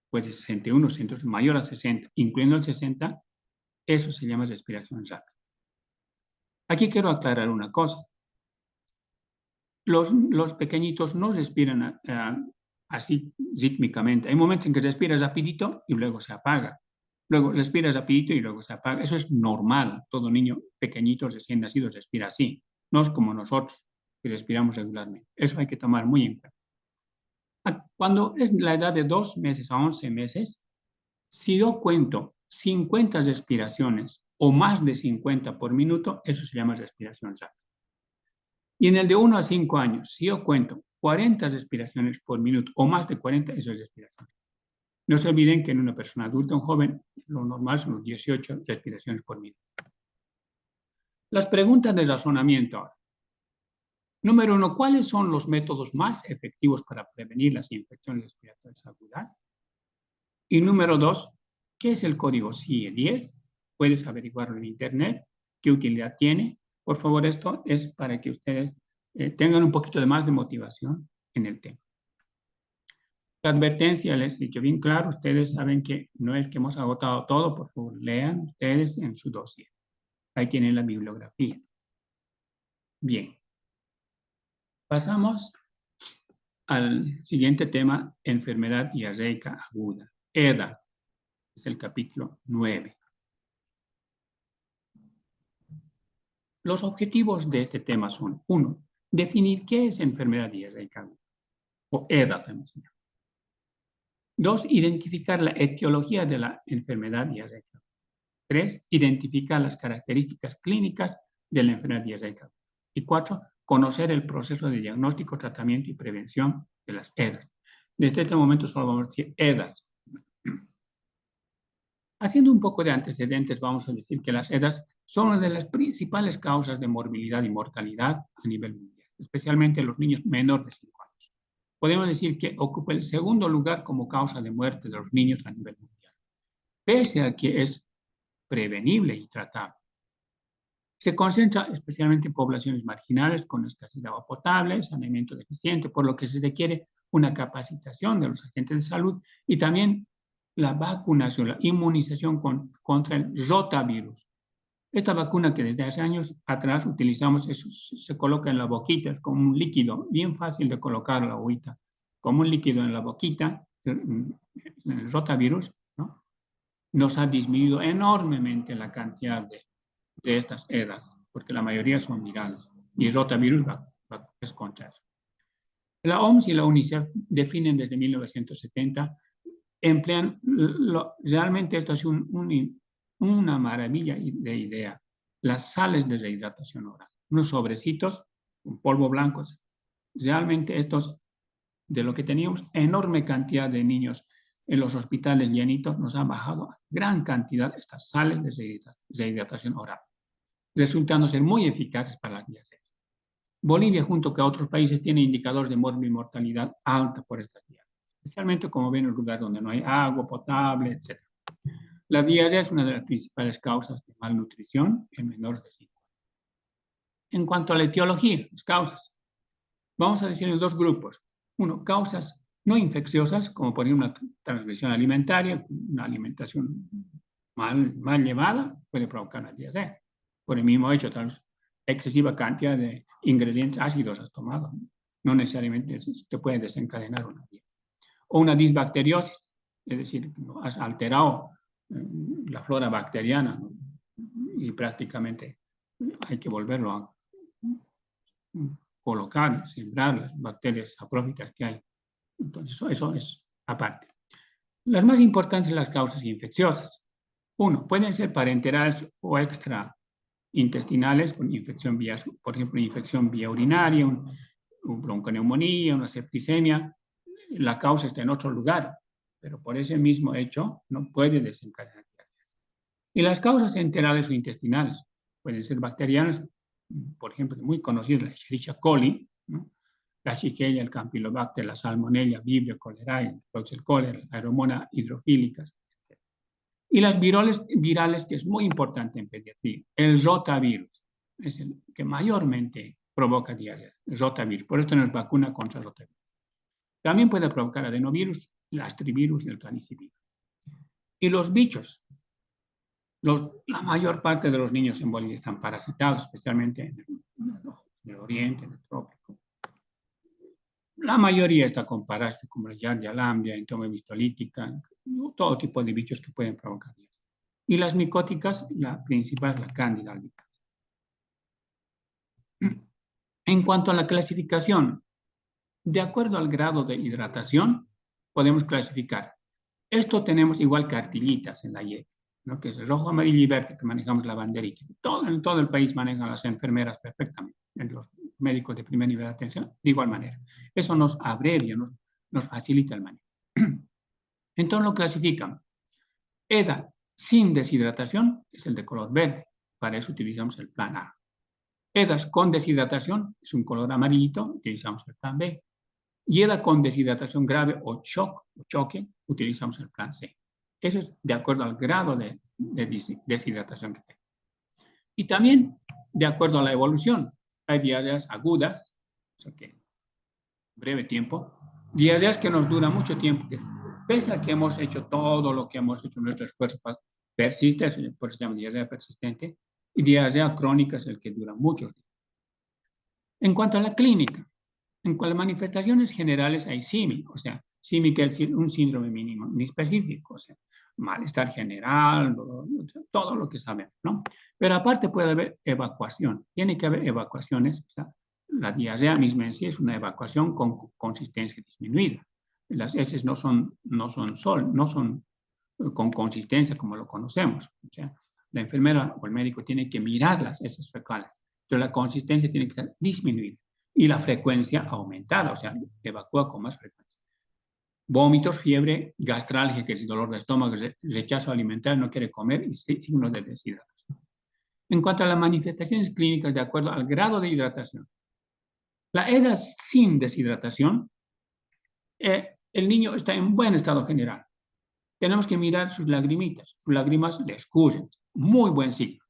pues de 61, mayor a 60, incluyendo el 60, eso se llama respiración rápida. Aquí quiero aclarar una cosa. Los pequeñitos no respiran así rítmicamente. Hay momentos en que respiras rapidito y luego se apaga. Luego respiras rapidito y luego se apaga. Eso es normal. Todo niño pequeñito recién nacido respira así. No es como nosotros, que respiramos regularmente. Eso hay que tomar muy en cuenta. Cuando es la edad de 2 meses a 11 meses, si yo cuento 50 respiraciones o más de 50 por minuto, eso se llama respiración rápida. Y en el de 1 a 5 años, si yo cuento 40 respiraciones por minuto o más de 40, eso es respiración. No se olviden que en una persona adulta, un joven, lo normal son los 18 respiraciones por minuto. Las preguntas de razonamiento ahora. Número 1, ¿cuáles son los métodos más efectivos para prevenir las infecciones respiratorias agudas? Y número 2, ¿qué es el código CIE-10? Puedes averiguarlo en internet. ¿Qué utilidad tiene? Por favor, esto es para que ustedes tengan un poquito de más de motivación en el tema. La advertencia les he dicho bien claro, ustedes saben que no es que hemos agotado todo, por favor, lean ustedes en su dossier. Ahí tienen la bibliografía. Bien. Pasamos al siguiente tema, enfermedad diarreica aguda. EDA, es el capítulo 9. Los objetivos de este tema son, 1, definir qué es enfermedad diarreica aguda, o EDA también se llama. 2, identificar la etiología de la enfermedad diarreica aguda. 3, identificar las características clínicas de la enfermedad diarreica aguda. Y 4, conocer el proceso de diagnóstico, tratamiento y prevención de las EDAs. Desde este momento solo vamos a decir EDAs. Haciendo un poco de antecedentes, vamos a decir que las EDAs son una de las principales causas de morbilidad y mortalidad a nivel mundial, especialmente en los niños menores de 5 años. Podemos decir que ocupa el segundo lugar como causa de muerte de los niños a nivel mundial, pese a que es prevenible y tratable. Se concentra especialmente en poblaciones marginales con escasez de agua potable, saneamiento deficiente, por lo que se requiere una capacitación de los agentes de salud y también la vacunación, la inmunización contra el rotavirus. Esta vacuna que desde hace años atrás utilizamos, se coloca en la boquita, es como un líquido, bien fácil de colocar la agüita, como un líquido en la boquita, el rotavirus, ¿no? Nos ha disminuido enormemente la cantidad de estas EDAs, porque la mayoría son virales, y el rotavirus es contra eso. La OMS y la UNICEF definen desde 1970, emplean, realmente esto es una maravilla de idea, las sales de rehidratación oral, unos sobrecitos, un polvo blanco, realmente estos, de lo que teníamos enorme cantidad de niños en los hospitales llenitos, nos han bajado a gran cantidad estas sales de rehidratación oral, resultando ser muy eficaces para la diarrea. Bolivia, junto con otros países, tiene indicadores de mortalidad alta por estas diarreas, especialmente como ven en lugares donde no hay agua potable, etc. La diarrea es una de las principales causas de malnutrición en menores de 5 años. En cuanto a la etiología, las causas, vamos a decir en 2 grupos. 1, causas no infecciosas, como por ejemplo una transmisión alimentaria, una alimentación mal llevada, puede provocar una diarrea. Por el mismo hecho, tal vez excesiva cantidad de ingredientes ácidos has tomado, no necesariamente te puede desencadenar una diarrea. O una disbacteriosis, es decir, has alterado la flora bacteriana, ¿no? Y prácticamente hay que volverlo a colocar, sembrar las bacterias sapróficas que hay. Entonces, eso es aparte. Las más importantes son las causas infecciosas. Uno, pueden ser parenterales o extraintestinales con infección vía, por ejemplo, infección vía urinaria, bronconeumonía, una septicemia. La causa está en otro lugar, pero por ese mismo hecho no puede desencadenar. Y las causas enterales o intestinales pueden ser bacterianas, por ejemplo, muy conocidas, la Escherichia coli, ¿no? La Shigella, el Campylobacter, la Salmonella, Vibrio cholerae, el cólera, la Aeromonas hidrofílicas. Y las virales, que es muy importante en pediatría, el rotavirus, es el que mayormente provoca diarrea, el rotavirus, por eso tenemos vacuna contra el rotavirus. También puede provocar adenovirus, el astrivirus y el calicivirus. Y los bichos, la mayor parte de los niños en Bolivia están parasitados, especialmente en el oriente, en el trópico. La mayoría está con parásitos como la Giardia lamblia, entomia histolítica, todo tipo de bichos que pueden provocar diarrea. Y las micóticas, la principal es la Cándida albicans. En cuanto a la clasificación, de acuerdo al grado de hidratación, podemos clasificar. Esto tenemos igual cartillitas en la IEC, ¿no? Que es el rojo, amarillo y verde, que manejamos la banderita. En todo el país manejan las enfermeras perfectamente, los médicos de primer nivel de atención, de igual manera. Eso nos abrevia, nos facilita el manejo. Entonces lo clasifican. EDA sin deshidratación es el de color verde. Para eso utilizamos el plan A. EDAs con deshidratación es un color amarillito, utilizamos el plan B. Y EDA con deshidratación grave o shock o choque, utilizamos el plan C. Eso es de acuerdo al grado de deshidratación que tenga. Y también de acuerdo a la evolución. Hay diarreas agudas, o sea que breve tiempo, diarreas que nos duran mucho tiempo, que pese a que hemos hecho todo lo que hemos hecho, nuestro esfuerzo persiste, por eso se llama diarrea persistente, y diarrea crónica es el que dura muchos días. En cuanto a la clínica, en cuanto a manifestaciones generales hay SIMI, o sea, SIMI que es un síndrome mínimo específico, o sea, malestar general, todo lo que sabemos, ¿no? Pero aparte puede haber evacuación, tiene que haber evacuaciones, o sea, la diarrea misma en sí es una evacuación con consistencia disminuida. Las heces no son con consistencia como lo conocemos. O sea, la enfermera o el médico tiene que mirar las heces fecales. Entonces la consistencia tiene que ser disminuida y la frecuencia aumentada, o sea, evacúa con más frecuencia. Vómitos, fiebre, gastralgia, que es dolor de estómago, rechazo alimentario, no quiere comer y signos de deshidratación. En cuanto a las manifestaciones clínicas de acuerdo al grado de hidratación, la EDA sin deshidratación, el niño está en buen estado general. Tenemos que mirar sus lagrimitas. Sus lágrimas le escurren. Muy buen signo.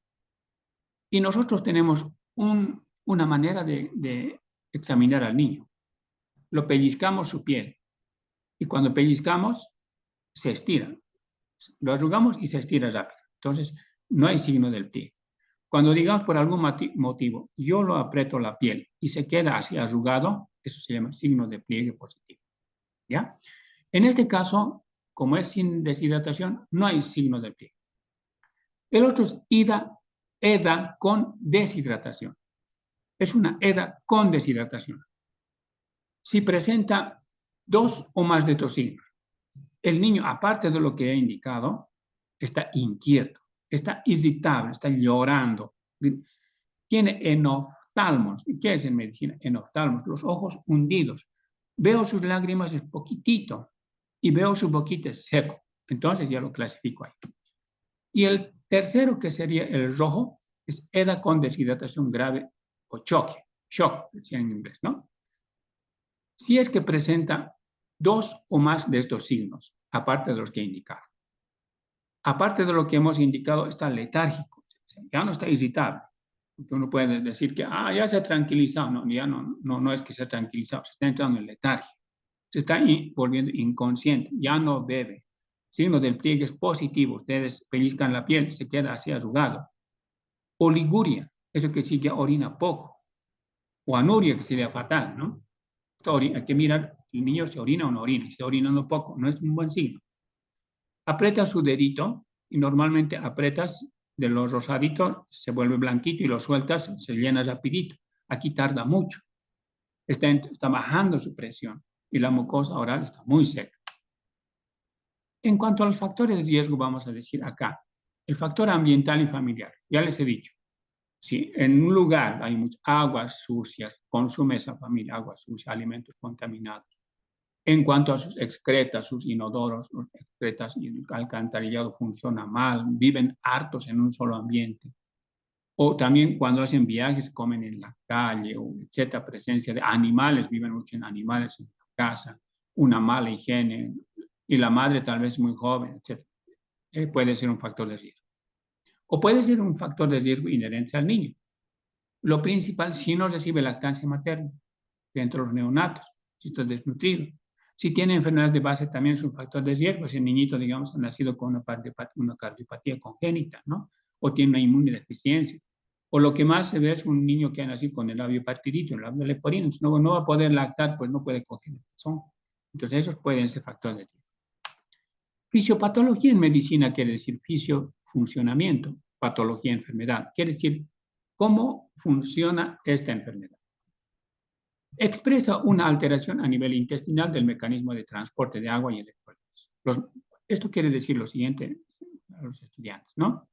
Y nosotros tenemos una manera de examinar al niño. Lo pellizcamos su piel. Y cuando pellizcamos, se estira. Lo arrugamos y se estira rápido. Entonces, no hay signo del pliegue. Cuando digamos por algún motivo, yo lo aprieto la piel y se queda así arrugado, eso se llama signo de pliegue positivo. ¿Ya? En este caso, como es sin deshidratación, no hay signo de pliegue. El otro es EDA con deshidratación. Es una EDA con deshidratación. Si presenta 2 o más de estos signos, el niño, aparte de lo que he indicado, está inquieto, está irritable, está llorando, tiene enoftalmos. ¿Qué es en medicina? Enoftalmos, los ojos hundidos. Veo sus lágrimas es poquitito y veo su boquita seco. Entonces ya lo clasifico ahí. Y el tercero, que sería el rojo, es EDA con deshidratación grave o choque. Shock, decía en inglés, ¿no? Si es que presenta 2 o más de estos signos, aparte de los que he indicado. Aparte de lo que hemos indicado, está letárgico, ya no está irritable. Porque uno puede decir que ya se ha tranquilizado. No, ya no es que se ha tranquilizado, se está entrando en letargia. se está volviendo inconsciente, ya no bebe. Signo del pliegue es positivo, ustedes pellizcan la piel, se queda así arrugado. Oliguria, eso que sí que orina poco. O anuria, que sería fatal, ¿no? Hay que mirar, el niño se orina o no orina, y se está orinando poco, no es un buen signo. Aprieta su dedito, y normalmente apretas de los rosaditos, se vuelve blanquito y lo sueltas, se llena rapidito. Aquí tarda mucho. Está bajando su presión y la mucosa oral está muy seca. En cuanto a los factores de riesgo, vamos a decir acá, el factor ambiental y familiar. Ya les he dicho, si en un lugar hay muchas aguas sucias, consume esa familia aguas sucias, alimentos contaminados. En cuanto a sus excretas, sus inodoros, sus excretas y el alcantarillado funciona mal, viven hartos en un solo ambiente. O también cuando hacen viajes, comen en la calle, o etcétera, presencia de animales, viven mucho en animales en la casa, una mala higiene, y la madre tal vez muy joven, etcétera. Puede ser un factor de riesgo. O puede ser un factor de riesgo inherente al niño. Lo principal, si no recibe lactancia materna, dentro de los neonatos, si está desnutrido. Si tiene enfermedades de base, también es un factor de riesgo. Si el niñito, digamos, ha nacido con una cardiopatía congénita, ¿no? O tiene una inmunodeficiencia. O lo que más se ve es un niño que ha nacido con el labio partidito, el labio leporino. Entonces no va a poder lactar, pues no puede coger el pezón. Entonces esos pueden ser factores de riesgo. Fisiopatología en medicina quiere decir funcionamiento, patología, enfermedad. Quiere decir cómo funciona esta enfermedad. Expresa una alteración a nivel intestinal del mecanismo de transporte de agua y electrolitos. Esto quiere decir lo siguiente a los estudiantes, ¿no?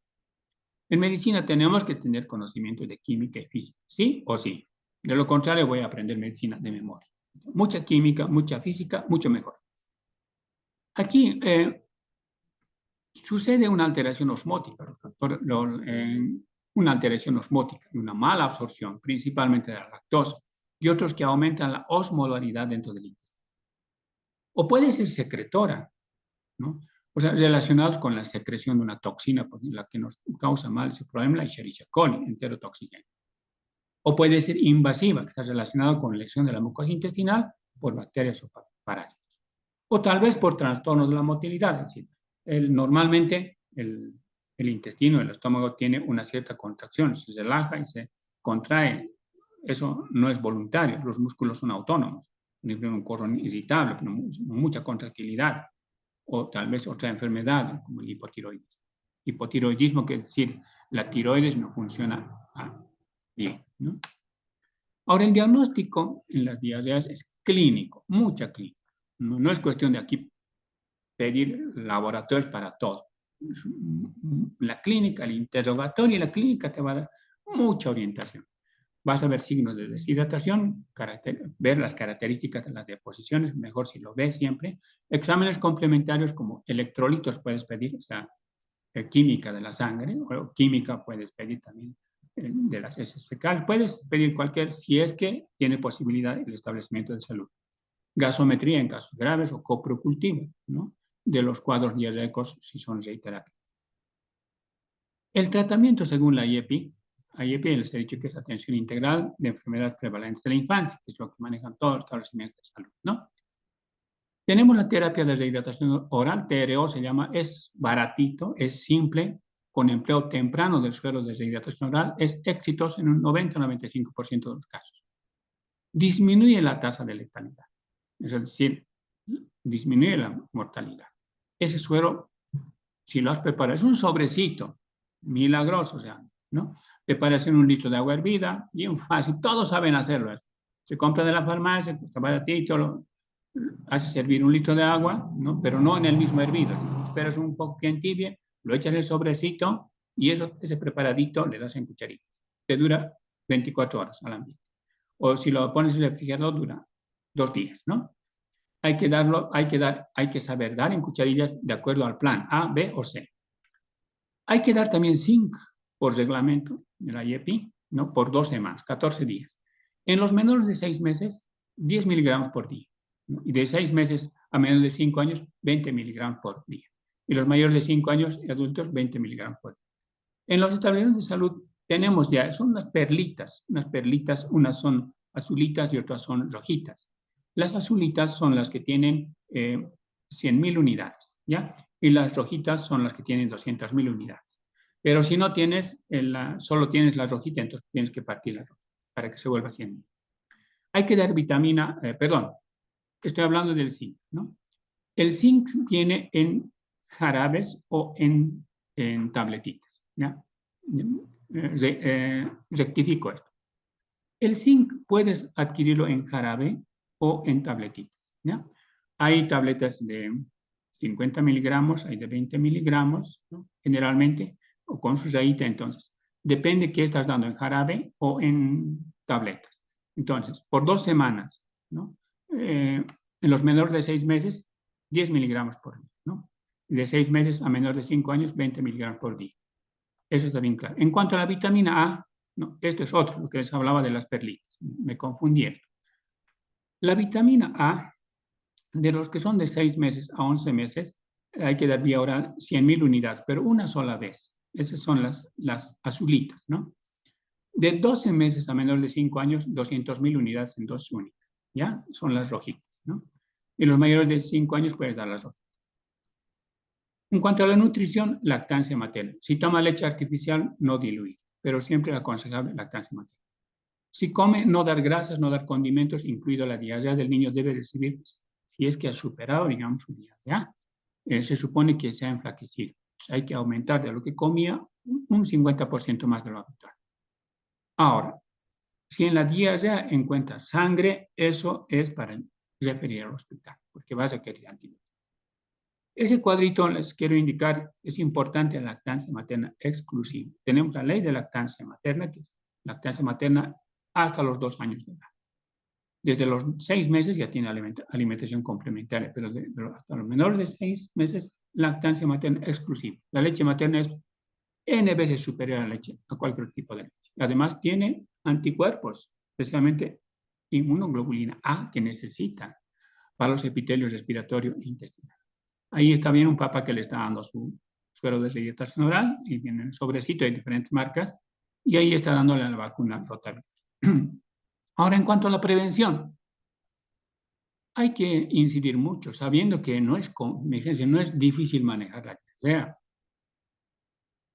En medicina tenemos que tener conocimiento de química y física, sí o sí. De lo contrario voy a aprender medicina de memoria. Mucha química, mucha física, mucho mejor. Aquí sucede una alteración osmótica, una alteración osmótica, una mala absorción, principalmente de la lactosa, y otros que aumentan la osmolaridad dentro del intestino. O puede ser secretora, ¿no? O sea, relacionados con la secreción de una toxina, pues, la que nos causa mal ese problema, la Escherichia coli, enterotoxigénica. O puede ser invasiva, que está relacionado con lesión de la mucosa intestinal por bacterias o parásitos. O tal vez por trastornos de la motilidad, es decir, normalmente el intestino, el estómago tiene una cierta contracción, se relaja y se contrae. Eso no es voluntario, los músculos son autónomos. Un colon irritable, mucha contractilidad. O tal vez otra enfermedad, como el hipotiroidismo. Hipotiroidismo quiere decir la tiroides no funciona bien, ¿no? Ahora, el diagnóstico en las diarreas es clínico, mucha clínica. No es cuestión de aquí pedir laboratorios para todo. La clínica, el interrogatorio y la clínica te va a dar mucha orientación. Vas a ver signos de deshidratación, ver las características de las deposiciones, mejor si lo ves siempre. Exámenes complementarios como electrolitos puedes pedir, o sea, química de la sangre, o química puedes pedir también de las heces fecales. Puedes pedir cualquier, si es que tiene posibilidad el establecimiento de salud. Gasometría en casos graves o coprocultivo, ¿no? De los cuadros diarreicos si son reiterativos. El tratamiento según la IEPI, les he dicho que es atención integral de enfermedades prevalentes de la infancia, que es lo que manejan todos los establecimientos de salud, ¿no? Tenemos la terapia de rehidratación oral, TRO se llama, es baratito, es simple, con empleo temprano del suero de rehidratación oral, es exitoso en un 90-95% de los casos. Disminuye la tasa de letalidad, es decir, disminuye la mortalidad. Ese suero, si lo has preparado, es un sobrecito, milagroso, o sea, ¿no? Preparas en un litro de agua hervida, bien fácil, todos saben hacerlo. Se compra de la farmacia, cuesta baratito, haces hervir un litro de agua, ¿no? Pero no en el mismo hervido, esperas un poco que entibie, lo echas en el sobrecito y ese preparadito le das en cucharitas. Te dura 24 horas al ambiente. O si lo pones en el refrigerador, dura 2 días, ¿no? Hay que saber dar en cucharillas de acuerdo al plan A, B o C. Hay que dar también zinc por reglamento de la IEPI, ¿no? Por 2 semanas, 14 días. En los menores de 6 meses, 10 miligramos por día. ¿No? Y de 6 meses a menos de 5 años, 20 miligramos por día. Y los mayores de 5 años y adultos, 20 miligramos por día. En los establecimientos de salud tenemos ya, son unas perlitas, unas son azulitas y otras son rojitas. Las azulitas son las que tienen 100.000 unidades, ¿ya? Y las rojitas son las que tienen 200.000 unidades. Pero si no tienes, solo tienes la rojita, entonces tienes que partir la roja para que se vuelva 100.000. Hay que dar vitamina, perdón, estoy hablando del zinc, ¿no? El zinc viene en jarabes o en tabletitas, ¿ya? Rectifico esto. El zinc puedes adquirirlo en jarabe o en tabletitas, ¿ya? Hay tabletas de 50 miligramos, hay de 20 miligramos, ¿no? Generalmente, o con su rayita, entonces. Depende qué estás dando, en jarabe o en tabletas. Entonces, por 2 semanas, ¿no? En los menores de 6 meses, 10 miligramos por día, ¿no? De 6 meses a menor de 5 años, 20 miligramos por día. Eso está bien claro. En cuanto a la vitamina A, no, esto es otro, lo que les hablaba de las perlitas. Me confundí. La vitamina A, de los que son de 6 meses a 11 meses, hay que dar vía oral 100.000 unidades, pero una sola vez. Esas son las azulitas, ¿no? De 12 meses a menor de 5 años, 200.000 unidades en dosis única, ¿ya? Son las rojitas, ¿no? Y los mayores de 5 años puedes dar las rojitas. En cuanto a la nutrición, lactancia materna. Si toma leche artificial, no diluir, pero siempre aconsejable lactancia materna. Si come, no dar grasas, no dar condimentos, incluido la diarrea del niño debe recibir, si es que ha superado, digamos, su diarrea, se supone que se ha enflaquecido. Entonces, hay que aumentar de lo que comía un 50% más de lo habitual. Ahora, si en la diarrea encuentras sangre, eso es para referir al hospital, porque vas a requerir antibióticos. Ese cuadrito les quiero indicar, es importante la lactancia materna exclusiva. Tenemos la ley de lactancia materna, que es lactancia materna hasta los 2 años de edad. Desde los 6 meses ya tiene alimentación complementaria, pero hasta los menores de 6 meses, lactancia materna exclusiva. La leche materna es N veces superior a la leche, a cualquier tipo de leche. Además, tiene anticuerpos, especialmente inmunoglobulina A, que necesita para los epitelios respiratorio e intestinal. Ahí está bien un papá que le está dando su suero de rehidratación oral, y viene el sobrecito de diferentes marcas, y ahí está dándole la vacuna rotavirus. Ahora, en cuanto a la prevención, hay que incidir mucho, sabiendo que no es difícil manejar la carrera.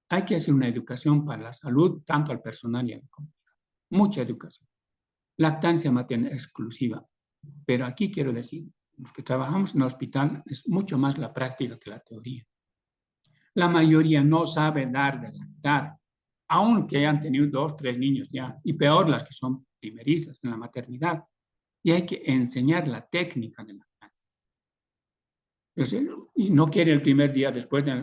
Hay que hacer una educación para la salud, tanto al personal y a la comunidad. Mucha educación. Lactancia materna exclusiva. Pero aquí quiero decir, los que trabajamos en el hospital, es mucho más la práctica que la teoría. La mayoría no sabe dar de lactar, aunque hayan tenido 2, 3 niños ya, y peor las que son primerizas en la maternidad. Y hay que enseñar la técnica de lactancia. Y no quiere el primer día después de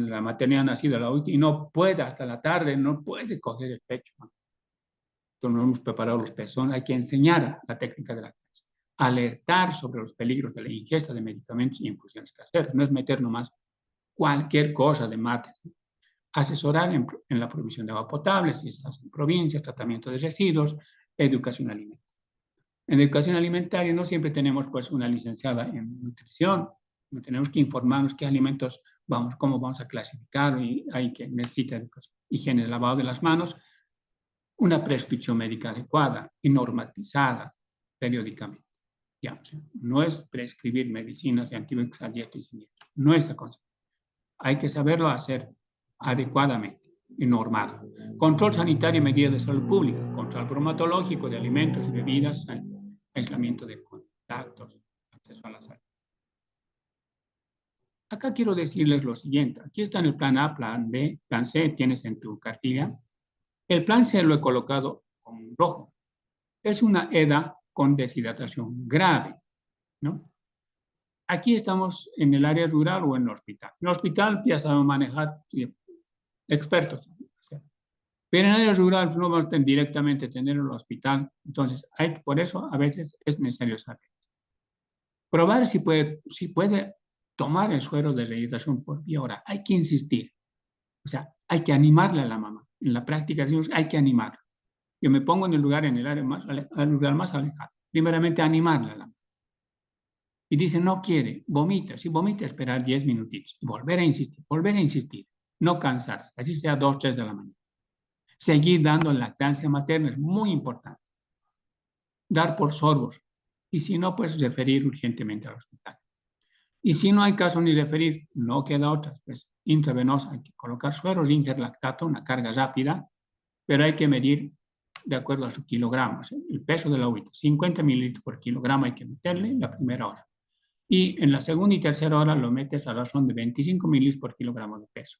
la maternidad nacida la última, y no puede hasta la tarde, no puede coger el pecho. Entonces no hemos preparado los pezones, hay que enseñar la técnica de lactancia, alertar sobre los peligros de la ingesta de medicamentos y infusiones caseras, no es meter nomás cualquier cosa de mates, ¿no? Asesorar en la provisión de agua potable, si estás en provincias, tratamiento de residuos, educación alimentaria. En educación alimentaria no siempre tenemos pues una licenciada en nutrición, tenemos que informarnos qué alimentos cómo vamos a clasificar, y hay que necesita educación, higiene, lavado de las manos, una prescripción médica adecuada y normatizada periódicamente. Ya, o sea, no es prescribir medicinas y antibióticos a diestra y siniestra, no es aconsejable. Hay que saberlo hacer adecuadamente y normado. Control sanitario y medidas de salud pública, control bromatológico de alimentos y bebidas, aislamiento de contactos, acceso a la salud. Acá quiero decirles lo siguiente. Aquí está en el plan A, plan B, plan C, tienes en tu cartilla. El plan C lo he colocado con rojo. Es una EDA con deshidratación grave, ¿no? Aquí estamos en el área rural o en el hospital. En el hospital ya sabemos manejar, expertos. Pero en el área rural no vamos a directamente tener el hospital. Entonces, por eso a veces es necesario saber. Probar si puede tomar el suero de rehidratación por vía oral. Hay que insistir. O sea, hay que animarle a la mamá. En la práctica hay que animarla. Yo me pongo en el lugar más alejado. Primeramente, animarle a la mamá. Y dice, no quiere, vomita. Si vomita, esperar 10 minutitos. Volver a insistir. No cansarse. Así sea 2, 3 de la mañana. Seguir dando lactancia materna es muy importante. Dar por sorbos. Y si no, pues referir urgentemente al hospital. Y si no hay caso ni referir, no queda otra, pues intravenosa, hay que colocar sueros de interlactato, una carga rápida, pero hay que medir de acuerdo a sus kilogramos. El peso de la agüita, 50 mililitros por kilogramo hay que meterle la primera hora. Y en la segunda y tercera hora lo metes a razón de 25 mililitros por kilogramo de peso.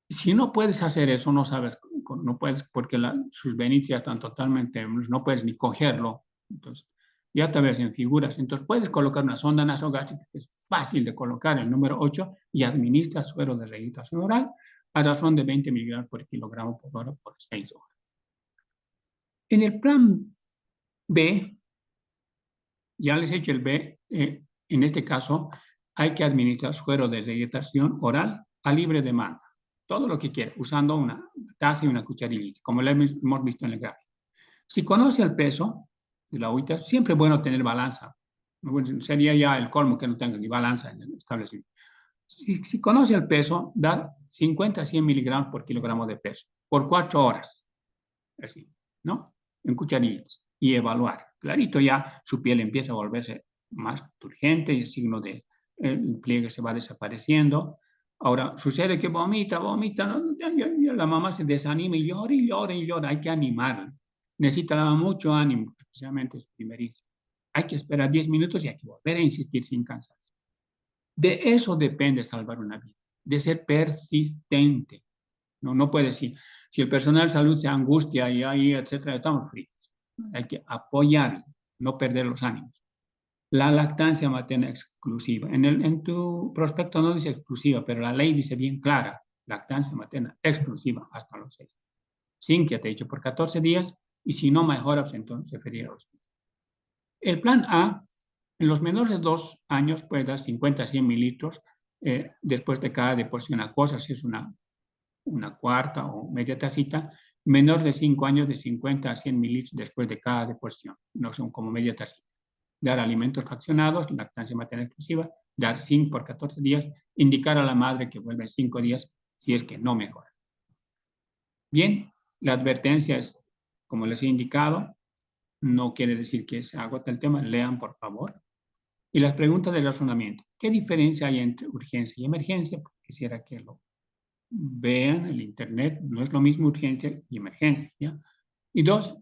Si no puedes hacer eso, no sabes, no puedes, porque sus venitas ya están totalmente, no puedes ni cogerlo. Entonces, ya te ves en figuras. Entonces, puedes colocar una sonda nasogástrica, que es fácil de colocar, el número 8, y administras suero de rehidratación oral a razón de 20 miligramos por kilogramo por hora por 6 horas. En el plan B, ya les he hecho el B, en este caso, hay que administrar suero de rehidratación oral a libre demanda. Todo lo que quiera, usando una taza y una cucharilla, como lo hemos visto en el gráfico. Si conoce el peso de la agüita, siempre es bueno tener balanza. Bueno, sería ya el colmo que no tenga ni balanza en el establecimiento. Si conoce el peso, dar 50 a 100 miligramos por kilogramo de peso, por 4 horas. Así, ¿no? En cucharillas. Y evaluar. Clarito ya su piel empieza a volverse más turgente y el signo de el pliegue se va desapareciendo. Ahora, sucede que vomita, ¿no? La mamá se desanima y llora y llora y llora. Hay que animarla. Necesita mucho ánimo, especialmente es primerizo. Hay que esperar 10 minutos y hay que volver a insistir sin cansarse. De eso depende salvar una vida, de ser persistente. No puede decir, si el personal de salud se angustia y ahí, etcétera, estamos fritos. Hay que apoyar, no perder los ánimos. La lactancia materna exclusiva. En tu prospecto no dice exclusiva, pero la ley dice bien clara, lactancia materna exclusiva hasta los 6. Sin que te he dicho por 14 días, y si no mejora, pues entonces referir a los. El plan A, en los menores de 2 años puede dar 50 a 100 mililitros después de cada deposición acuosa, si es una cuarta o media tacita, menor de 5 años de 50 a 100 mililitros después de cada deposición, no son como media tacita. Dar alimentos fraccionados, lactancia materna exclusiva, dar zinc por 14 días, indicar a la madre que vuelve en 5 días si es que no mejora. Bien, la advertencia es, como les he indicado, no quiere decir que se agota el tema, lean por favor. Y las preguntas de razonamiento. ¿Qué diferencia hay entre urgencia y emergencia? Quisiera que lo vean el internet, no es lo mismo urgencia y emergencia, ¿ya? Y 2,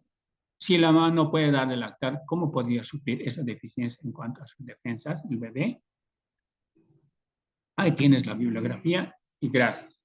si la mamá no puede dar de lactar, ¿cómo podría suplir esa deficiencia en cuanto a sus defensas, el bebé? Ahí tienes la bibliografía y gracias.